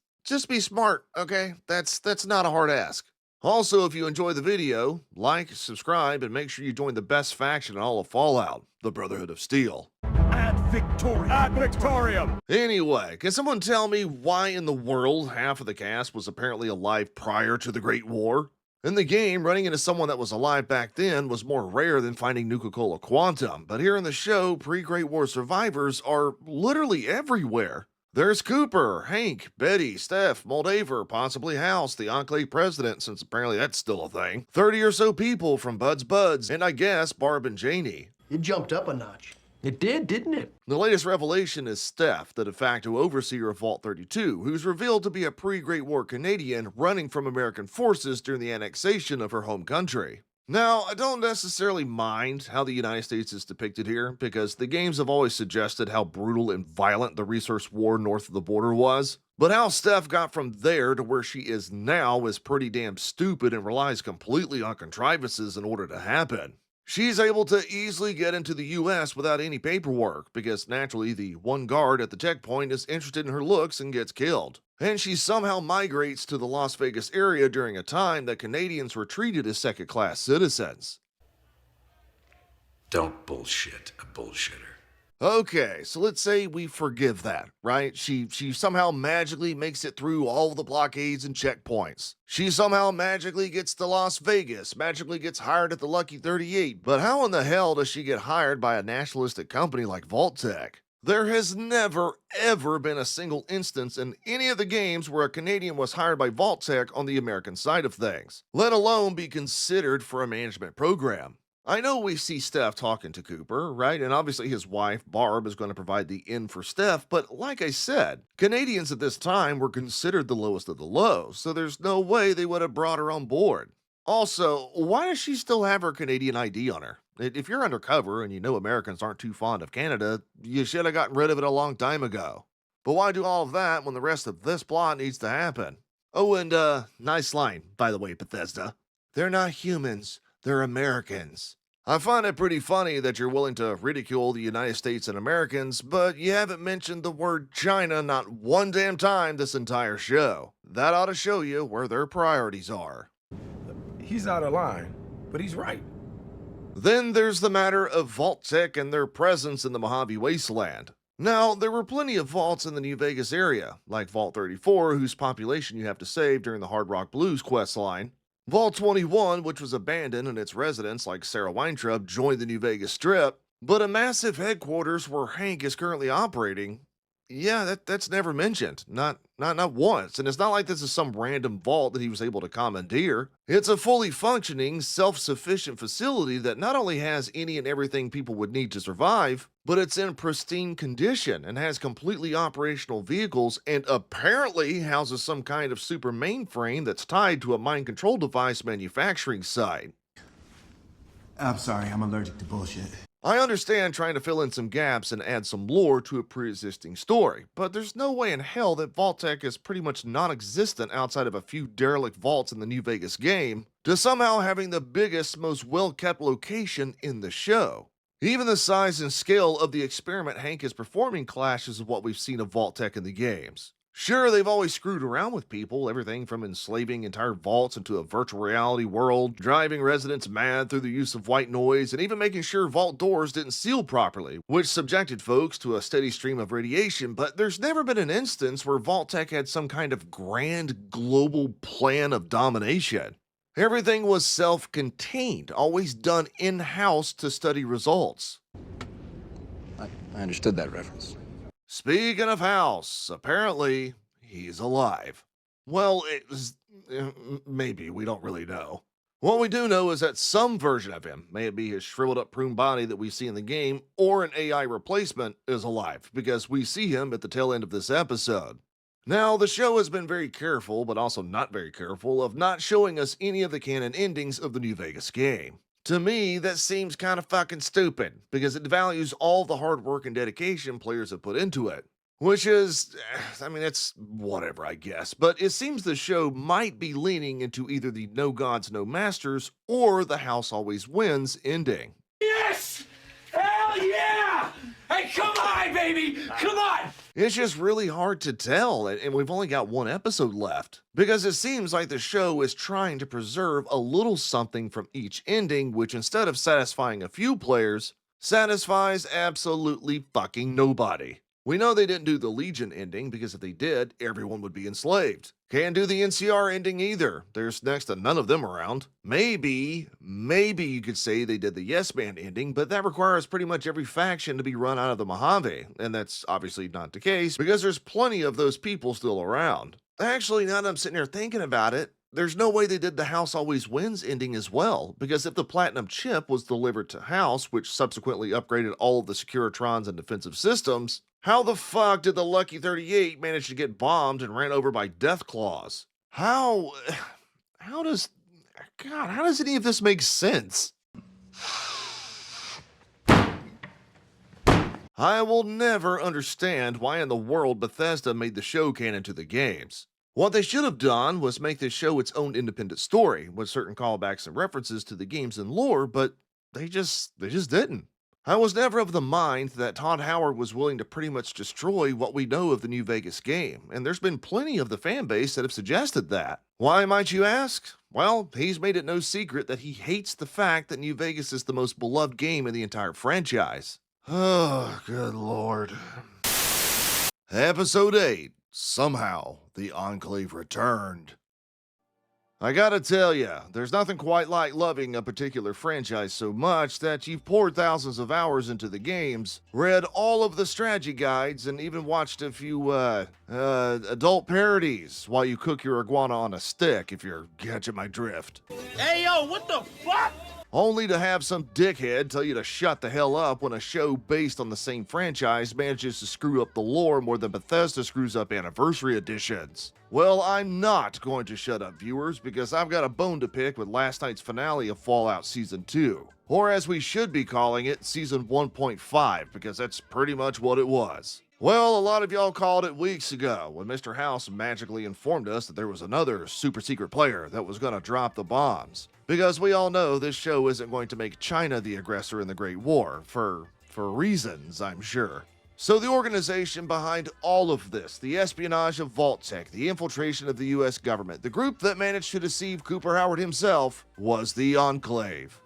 be smart, okay? That's not a hard ask. Also, if you enjoy the video, like, subscribe, and make sure you join the best faction in all of Fallout, the Brotherhood of Steel. Ad Victorium! Anyway, can someone tell me why in the world half of the cast was apparently alive prior to the Great War? In the game, running into someone that was alive back then was more rare than finding Nuka-Cola Quantum, but here in the show, pre-Great War survivors are literally everywhere. There's Cooper, Hank, Betty, Steph, Moldaver, possibly House, the Enclave president, since apparently that's still a thing, 30 or so people from Bud's Buds, and I guess Barb and Janie. It jumped up a notch. It did, didn't it? The latest revelation is Steph, the de facto overseer of Vault 32, who's revealed to be a pre-Great War Canadian running from American forces during the annexation of her home country. Now, I don't necessarily mind how the United States is depicted here, because the games have always suggested how brutal and violent the resource war north of the border was, but how Steph got from there to where she is now is pretty damn stupid and relies completely on contrivances in order to happen. She's able to easily get into the US without any paperwork, because naturally the one guard at the checkpoint is interested in her looks and gets killed. And she somehow migrates to the Las Vegas area during a time that Canadians were treated as second-class citizens. Don't bullshit a bullshitter. Okay, so let's say we forgive that, right? She somehow magically makes it through all of the blockades and checkpoints. She somehow magically gets to Las Vegas, magically gets hired at the Lucky 38, but how in the hell does she get hired by a nationalistic company like Vault-Tec? There has never, ever been a single instance in any of the games where a Canadian was hired by Vault-Tec on the American side of things, let alone be considered for a management program. I know we see Steph talking to Cooper, right? And obviously his wife, Barb, is going to provide the in for Steph, but like I said, Canadians at this time were considered the lowest of the low, so there's no way they would have brought her on board. Also, why does she still have her Canadian ID on her? If you're undercover and you know Americans aren't too fond of Canada, you should have gotten rid of it a long time ago. But why do all of that when the rest of this plot needs to happen? Oh, and nice line, by the way, Bethesda. They're not humans, they're Americans. I find it pretty funny that you're willing to ridicule the United States and Americans, but you haven't mentioned the word China not one damn time this entire show. That ought to show you where their priorities are. He's out of line, but he's right. Then there's the matter of Vault-Tec and their presence in the Mojave Wasteland. Now, there were plenty of vaults in the New Vegas area, like Vault 34, whose population you have to save during the Hard Rock Blues questline. Vault 21, which was abandoned and its residents, like Sarah Weintraub, joined the New Vegas Strip, but a massive headquarters where Hank is currently operating, yeah, that's never mentioned. Not once. And it's not like this is some random vault that he was able to commandeer. It's a fully functioning, self-sufficient facility that not only has any and everything people would need to survive, but it's in pristine condition and has completely operational vehicles and apparently houses some kind of super mainframe that's tied to a mind control device manufacturing site. I'm sorry, I'm allergic to bullshit. I understand trying to fill in some gaps and add some lore to a pre-existing story, but there's no way in hell that Vault-Tec is pretty much non-existent outside of a few derelict vaults in the New Vegas game, to somehow having the biggest, most well-kept location in the show. Even the size and scale of the experiment Hank is performing clashes with what we've seen of Vault-Tec in the games. Sure, they've always screwed around with people, everything from enslaving entire vaults into a virtual reality world, driving residents mad through the use of white noise, and even making sure vault doors didn't seal properly, which subjected folks to a steady stream of radiation, but there's never been an instance where Vault-Tec had some kind of grand global plan of domination. Everything was self-contained, always done in-house to study results. I understood that reference. Speaking of House, apparently he's alive. Well, maybe, we don't really know. What we do know is that some version of him, may it be his shriveled up prune body that we see in the game, or an AI replacement, is alive, because we see him at the tail end of this episode. Now, the show has been very careful, but also not very careful, of not showing us any of the canon endings of the New Vegas game. To me, that seems kind of fucking stupid, because it devalues all the hard work and dedication players have put into it. Which is, it's whatever, I guess. But it seems the show might be leaning into either the no gods, no masters, or the house always wins ending. Yes! Hell yeah! Hey, come on, baby! Come on! It's just really hard to tell, and we've only got one episode left. Because it seems like the show is trying to preserve a little something from each ending, which instead of satisfying a few players, satisfies absolutely fucking nobody. We know they didn't do the Legion ending, because if they did, everyone would be enslaved. Can't do the NCR ending either. There's next to none of them around. Maybe you could say they did the Yes Man ending, but that requires pretty much every faction to be run out of the Mojave, and that's obviously not the case, because there's plenty of those people still around. Actually, now that I'm sitting here thinking about it, there's no way they did the House Always Wins ending as well, because if the Platinum Chip was delivered to House, which subsequently upgraded all of the Securitrons and defensive systems, how the fuck did the Lucky 38 manage to get bombed and ran over by Death Claws? How does any of this make sense? I will never understand why in the world Bethesda made the show canon to the games. What they should have done was make this show its own independent story, with certain callbacks and references to the games and lore, but they just didn't. I was never of the mind that Todd Howard was willing to pretty much destroy what we know of the New Vegas game, and there's been plenty of the fan base that have suggested that. Why, might you ask? Well, he's made it no secret that he hates the fact that New Vegas is the most beloved game in the entire franchise. Oh, good lord. Episode 8. Somehow, the Enclave returned. I gotta tell ya, there's nothing quite like loving a particular franchise so much that you've poured thousands of hours into the games, read all of the strategy guides, and even watched a few, adult parodies while you cook your iguana on a stick, if you're catching my drift. Hey, yo, what the fuck? Only to have some dickhead tell you to shut the hell up when a show based on the same franchise manages to screw up the lore more than Bethesda screws up anniversary editions. Well, I'm not going to shut up, viewers, because I've got a bone to pick with last night's finale of Fallout Season 2. Or as we should be calling it, Season 1.5, because that's pretty much what it was. Well, a lot of y'all called it weeks ago when Mr. House magically informed us that there was another super secret player that was going to drop the bombs. Because we all know this show isn't going to make China the aggressor in the Great War, for reasons, I'm sure. So the organization behind all of this, the espionage of Vault-Tec, the infiltration of the US government, the group that managed to deceive Cooper Howard himself, was the Enclave.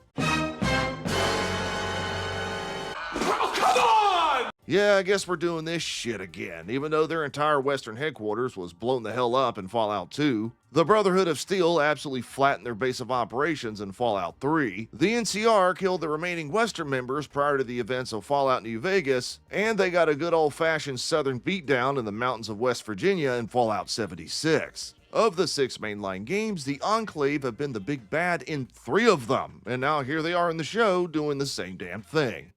Yeah, I guess we're doing this shit again, even though their entire western headquarters was blown the hell up in Fallout 2. The Brotherhood of Steel absolutely flattened their base of operations in Fallout 3. The NCR killed the remaining western members prior to the events of Fallout New Vegas, and they got a good old-fashioned southern beatdown in the mountains of West Virginia in Fallout 76. Of the 6 mainline games, the Enclave have been the big bad in 3 of them, and now here they are in the show doing the same damn thing.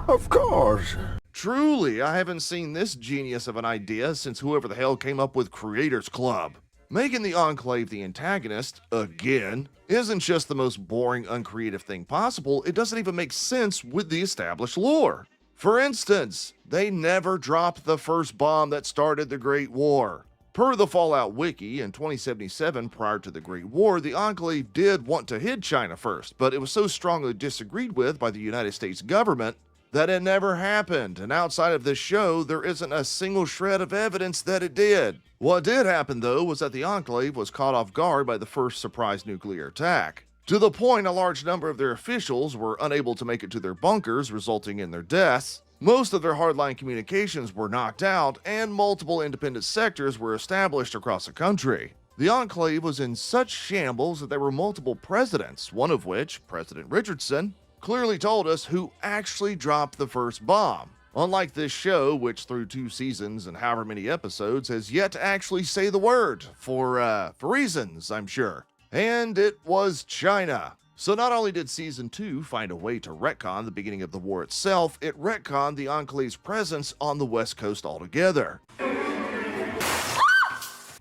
Of course. Truly, I haven't seen this genius of an idea since whoever the hell came up with Creators Club. Making the Enclave the antagonist, again, isn't just the most boring, uncreative thing possible, it doesn't even make sense with the established lore. For instance, they never dropped the first bomb that started the Great War. Per the Fallout Wiki, in 2077, prior to the Great War, the Enclave did want to hit China first, but it was so strongly disagreed with by the United States government that it never happened, and outside of this show, there isn't a single shred of evidence that it did. What did happen, though, was that the Enclave was caught off guard by the first surprise nuclear attack, to the point a large number of their officials were unable to make it to their bunkers, resulting in their deaths. Most of their hardline communications were knocked out, and multiple independent sectors were established across the country. The Enclave was in such shambles that there were multiple presidents, one of which, President Richardson, clearly told us who actually dropped the first bomb. Unlike this show, which through 2 seasons and however many episodes has yet to actually say the word, for reasons, I'm sure. And it was China. So not only did Season 2 find a way to retcon the beginning of the war itself, it retconned the Enclave's presence on the West Coast altogether.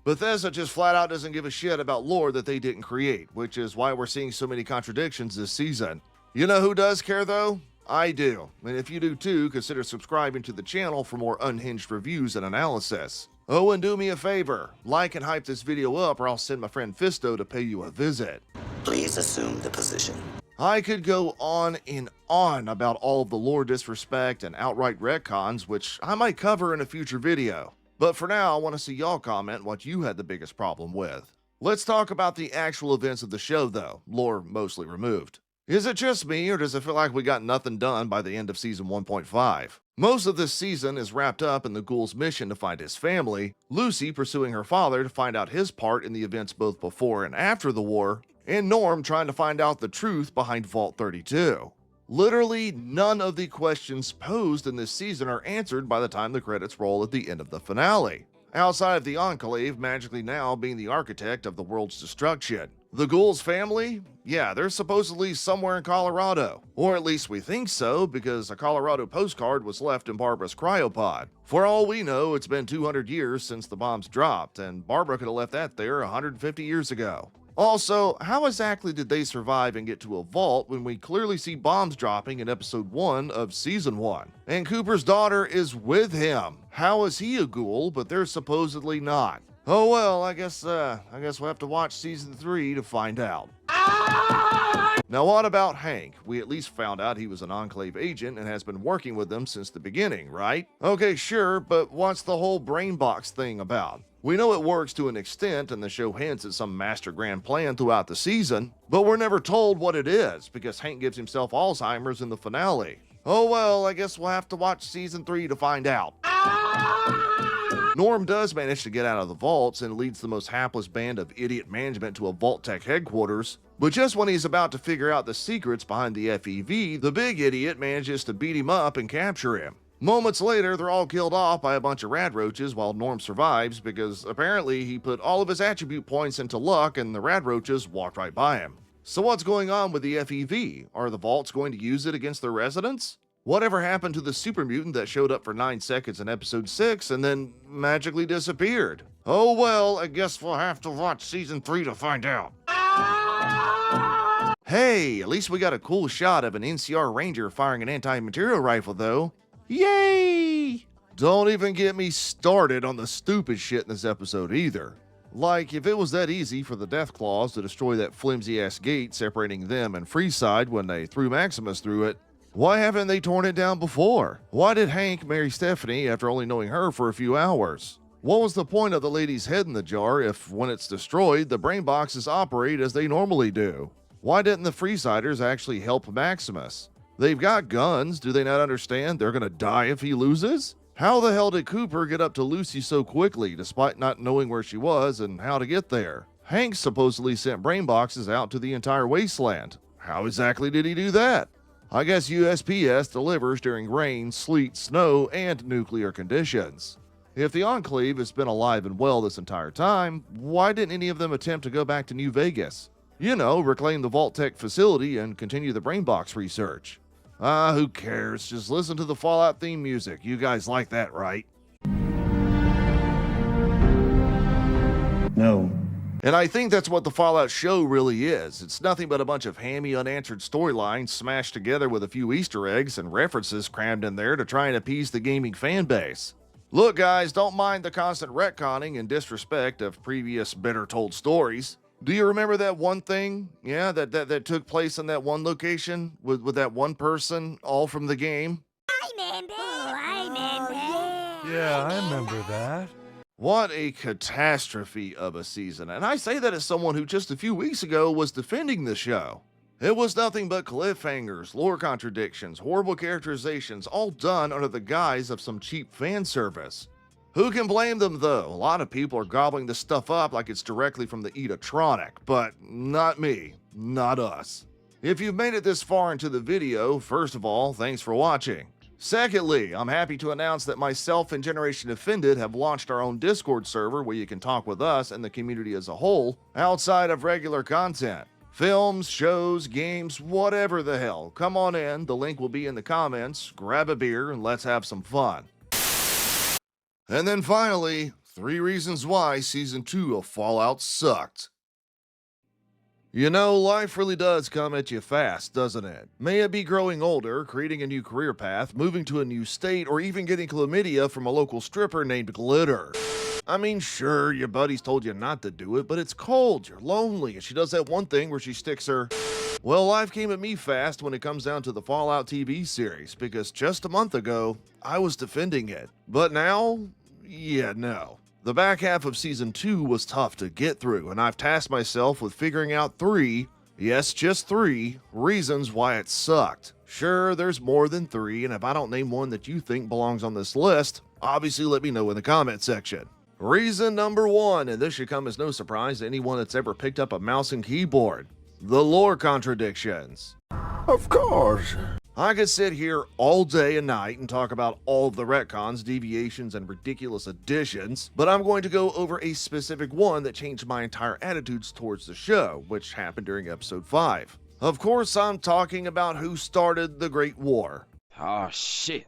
Bethesda just flat out doesn't give a shit about lore that they didn't create, which is why we're seeing so many contradictions this season. You know who does care though? I do. And if you do too, consider subscribing to the channel for more unhinged reviews and analysis. Oh, and do me a favor, like and hype this video up or I'll send my friend Fisto to pay you a visit. Please assume the position. I could go on and on about all of the lore disrespect and outright retcons, which I might cover in a future video. But for now, I want to see y'all comment what you had the biggest problem with. Let's talk about the actual events of the show though, lore mostly removed. Is it just me, or does it feel like we got nothing done by the end of season 1.5? Most of this season is wrapped up in the ghoul's mission to find his family, Lucy pursuing her father to find out his part in the events both before and after the war, and Norm trying to find out the truth behind Vault 32. Literally none of the questions posed in this season are answered by the time the credits roll at the end of the finale, outside of the Enclave magically now being the architect of the world's destruction. The ghoul's family? Yeah, they're supposedly somewhere in Colorado. Or at least we think so, because a Colorado postcard was left in Barbara's cryopod. For all we know, it's been 200 years since the bombs dropped, and Barbara could have left that there 150 years ago. Also, how exactly did they survive and get to a vault when we clearly see bombs dropping in episode 1 of season 1? And Cooper's daughter is with him. How is he a ghoul, but they're supposedly not? Oh well, I guess we'll have to watch season 3 to find out. Now what about Hank? We at least found out he was an Enclave agent and has been working with them since the beginning, right? Okay, sure, but what's the whole brain box thing about? We know it works to an extent and the show hints at some master grand plan throughout the season, but we're never told what it is because Hank gives himself Alzheimer's in the finale. Oh well, I guess we'll have to watch season 3 to find out. Norm does manage to get out of the vaults and leads the most hapless band of idiot management to a Vault Tech headquarters, but just when he's about to figure out the secrets behind the FEV, the big idiot manages to beat him up and capture him. Moments later, they're all killed off by a bunch of rad roaches while Norm survives because apparently he put all of his attribute points into luck and the rad roaches walked right by him. So what's going on with the FEV? Are the vaults going to use it against their residents? Whatever happened to the super mutant that showed up for 9 seconds in episode 6 and then magically disappeared? Oh well, I guess we'll have to watch season 3 to find out. Hey, at least we got a cool shot of an NCR Ranger firing an anti-material rifle though. Yay! Don't even get me started on the stupid shit in this episode either. Like, if it was that easy for the Deathclaws to destroy that flimsy-ass gate separating them and Freeside when they threw Maximus through it, why haven't they torn it down before? Why did Hank marry Stephanie after only knowing her for a few hours? What was the point of the lady's head in the jar if, when it's destroyed, the brain boxes operate as they normally do? Why didn't the Freesiders actually help Maximus? They've got guns, do they not understand they're gonna die if he loses? How the hell did Cooper get up to Lucy so quickly despite not knowing where she was and how to get there? Hank supposedly sent brain boxes out to the entire wasteland. How exactly did he do that? I guess USPS delivers during rain, sleet, snow, and nuclear conditions. If the Enclave has been alive and well this entire time, why didn't any of them attempt to go back to New Vegas? You know, reclaim the Vault Tech facility and continue the Brainbox research. Who cares? Just listen to the Fallout theme music. You guys like that, right? No. And I think that's what the Fallout show really is. It's nothing but a bunch of hammy, unanswered storylines smashed together with a few Easter eggs and references crammed in there to try and appease the gaming fan base. Look, guys, don't mind the constant retconning and disrespect of previous better-told stories. Do you remember that one thing? Yeah, that took place in that one location with that one person, all from the game? Yeah, I remember that. What a catastrophe of a season, and I say that as someone who just a few weeks ago was defending the show. It was nothing but cliffhangers, lore contradictions, horrible characterizations, all done under the guise of some cheap fan service. Who can blame them though? A lot of people are gobbling this stuff up like it's directly from the Edatronic, but not me, not us. If you've made it this far into the video, first of all, thanks for watching. Secondly, I'm happy to announce that myself and Generation Offended have launched our own Discord server where you can talk with us and the community as a whole, outside of regular content. Films, shows, games, whatever the hell. Come on in, the link will be in the comments, grab a beer, and let's have some fun. And then finally, 3 reasons why Season 2 of Fallout sucked. You know, life really does come at you fast, doesn't it? May it be growing older, creating a new career path, moving to a new state, or even getting chlamydia from a local stripper named Glitter. I mean, sure, your buddies told you not to do it, but it's cold, you're lonely, and she does that one thing where she sticks her... Well, life came at me fast when it comes down to the Fallout TV series, because just a month ago, I was defending it. But now, yeah, no. The back half of Season 2 was tough to get through, and I've tasked myself with figuring out 3, yes, just 3, reasons why it sucked. Sure, there's more than 3, and if I don't name one that you think belongs on this list, obviously let me know in the comment section. Reason number 1, and this should come as no surprise to anyone that's ever picked up a mouse and keyboard. The lore contradictions. Of course. I could sit here all day and night and talk about all of the retcons, deviations, and ridiculous additions, but I'm going to go over a specific one that changed my entire attitudes towards the show, which happened during episode 5. Of course, I'm talking about who started the Great War. Oh shit.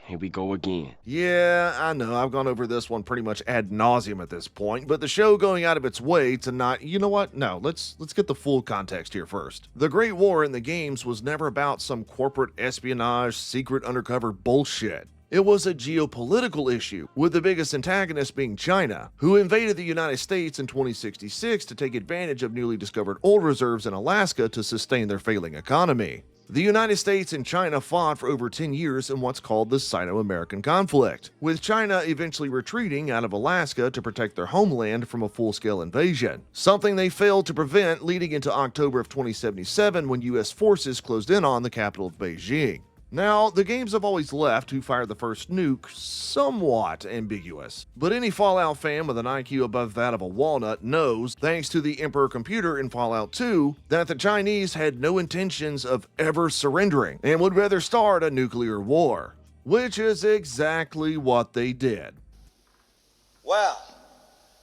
Here we go again. Yeah, I know, I've gone over this one pretty much ad nauseum at this point, but the show going out of its way to not... You know what? No, let's get the full context here first. The Great War in the games was never about some corporate espionage, secret undercover bullshit. It was a geopolitical issue, with the biggest antagonist being China, who invaded the United States in 2066 to take advantage of newly discovered oil reserves in Alaska to sustain their failing economy. The United States and China fought for over 10 years in what's called the Sino-American conflict, with China eventually retreating out of Alaska to protect their homeland from a full-scale invasion, something they failed to prevent leading into October of 2077 when US forces closed in on the capital of Beijing. Now, the games have always left who fired the first nuke somewhat ambiguous, but any Fallout fan with an IQ above that of a walnut knows, thanks to the Emperor computer in Fallout 2, that the Chinese had no intentions of ever surrendering and would rather start a nuclear war, which is exactly what they did. Well,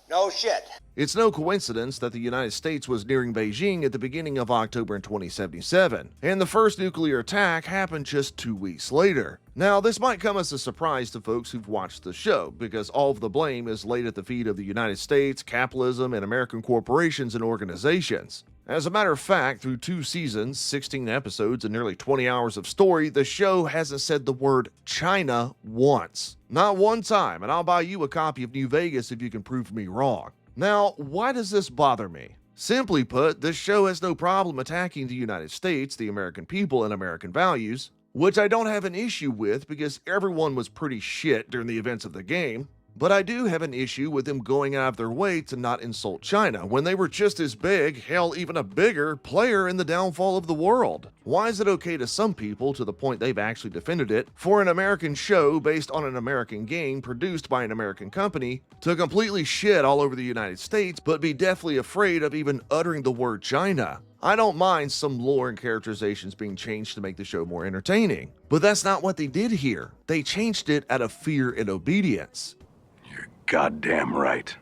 no shit. It's no coincidence that the United States was nearing Beijing at the beginning of October in 2077, and the first nuclear attack happened just 2 weeks later. Now, this might come as a surprise to folks who've watched the show, because all of the blame is laid at the feet of the United States, capitalism, and American corporations and organizations. As a matter of fact, through 2 seasons, 16 episodes, and nearly 20 hours of story, the show hasn't said the word China once. Not one time, and I'll buy you a copy of New Vegas if you can prove me wrong. Now, why does this bother me? Simply put, this show has no problem attacking the United States, the American people, and American values, which I don't have an issue with because everyone was pretty shit during the events of the game. But I do have an issue with them going out of their way to not insult China when they were just as big, hell, even a bigger player in the downfall of the world. Why is it okay to some people, to the point they've actually defended it, for an American show based on an American game produced by an American company to completely shit all over the United States but be deathly afraid of even uttering the word China? I don't mind some lore and characterizations being changed to make the show more entertaining, but that's not what they did here. They changed it out of fear and obedience. Goddamn right.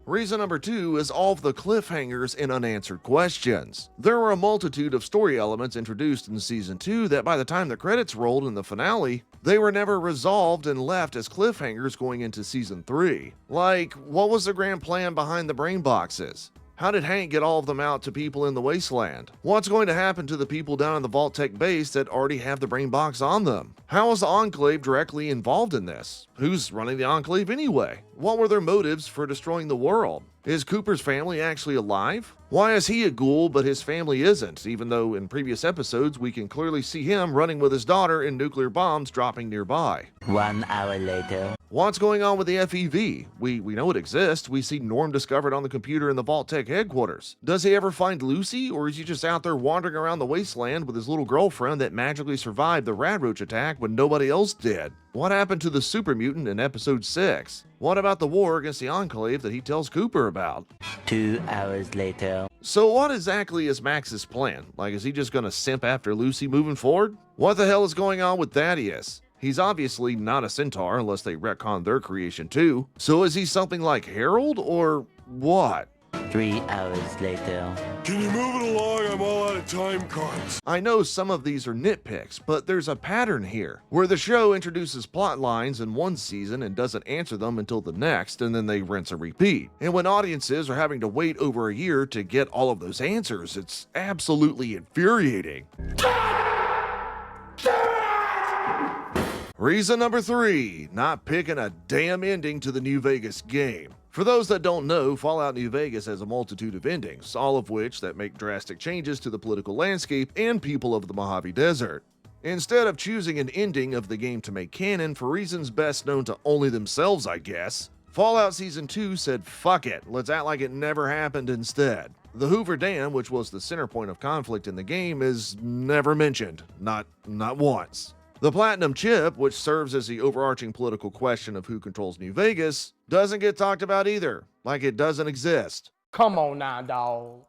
Reason number 2 is all of the cliffhangers and unanswered questions. There were a multitude of story elements introduced in Season 2 that by the time the credits rolled in the finale, they were never resolved and left as cliffhangers going into Season 3. Like, what was the grand plan behind the brain boxes? How did Hank get all of them out to people in the wasteland? What's going to happen to the people down in the Vault-Tec base that already have the brain box on them? How is the Enclave directly involved in this? Who's running the Enclave anyway? What were their motives for destroying the world? Is Cooper's family actually alive? Why is he a ghoul but his family isn't, even though in previous episodes we can clearly see him running with his daughter and nuclear bombs dropping nearby? 1 hour later. What's going on with the FEV? We know it exists. We see Norm discovered on the computer in the Vault-Tec headquarters. Does he ever find Lucy, or is he just out there wandering around the wasteland with his little girlfriend that magically survived the Radroach attack when nobody else did? What happened to the super mutant in episode 6? What about the war against the Enclave that he tells Cooper about? 2 hours later. So what exactly is Max's plan? Like, is he just gonna simp after Lucy moving forward? What the hell is going on with Thaddeus? He's obviously not a centaur unless they retcon their creation too. So is he something like Harold or what? 3 hours later. Can you move it along? I'm all out of time cards. I know some of these are nitpicks, but there's a pattern here, where the show introduces plot lines in one season and doesn't answer them until the next, and then they rinse and repeat. And when audiences are having to wait over a year to get all of those answers, it's absolutely infuriating. Reason number 3, not picking a damn ending to the New Vegas game. For those that don't know, Fallout New Vegas has a multitude of endings, all of which that make drastic changes to the political landscape and people of the Mojave Desert. Instead of choosing an ending of the game to make canon for reasons best known to only themselves, I guess, Fallout Season 2 said fuck it, let's act like it never happened instead. The Hoover Dam, which was the center point of conflict in the game, is never mentioned, not once. The Platinum Chip, which serves as the overarching political question of who controls New Vegas, doesn't get talked about either, like it doesn't exist. Come on now, dawg.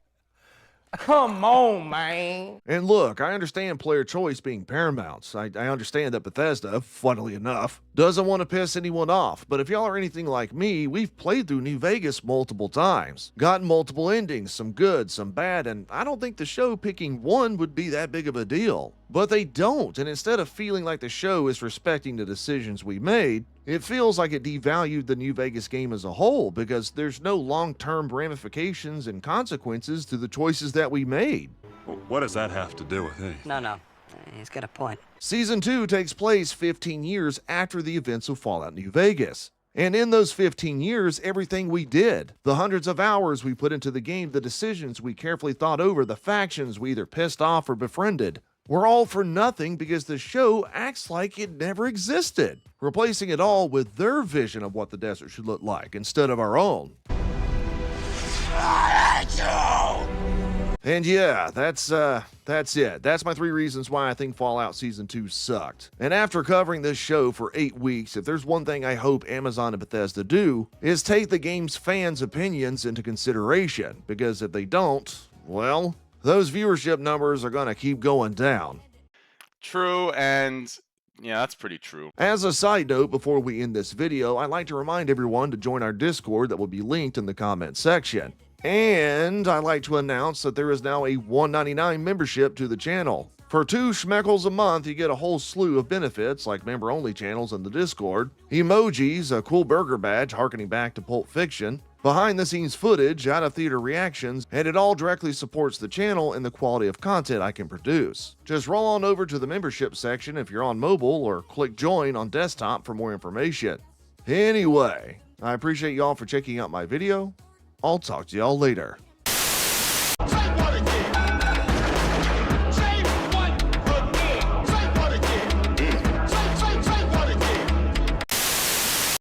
Come on, man. And look, I understand player choice being paramount. I understand that Bethesda, funnily enough, doesn't want to piss anyone off, but if y'all are anything like me, we've played through New Vegas multiple times, gotten multiple endings, some good, some bad, and I don't think the show picking one would be that big of a deal. But they don't, and instead of feeling like the show is respecting the decisions we made, it feels like it devalued the New Vegas game as a whole because there's no long-term ramifications and consequences to the choices that we made. What does that have to do with it? No. He's got a point. Season 2 takes place 15 years after the events of Fallout New Vegas. And in those 15 years, everything we did, the hundreds of hours we put into the game, the decisions we carefully thought over, the factions we either pissed off or befriended, were all for nothing because the show acts like it never existed, replacing it all with their vision of what the desert should look like instead of our own. And yeah, that's it. That's my 3 reasons why I think Fallout Season 2 sucked. And after covering this show for 8 weeks, if there's one thing I hope Amazon and Bethesda do, is take the game's fans' opinions into consideration, because if they don't, well, those viewership numbers are gonna keep going down. True, and yeah, that's pretty true. As a side note, before we end this video, I'd like to remind everyone to join our Discord that will be linked in the comment section. And I'd like to announce that there is now a $1.99 membership to the channel. For 2 schmeckles a month, you get a whole slew of benefits like member-only channels in the Discord, emojis, a cool burger badge harkening back to Pulp Fiction, behind-the-scenes footage, out-of-theater reactions, and it all directly supports the channel and the quality of content I can produce. Just roll on over to the membership section if you're on mobile, or click join on desktop for more information. Anyway, I appreciate y'all for checking out my video. I'll talk to y'all later.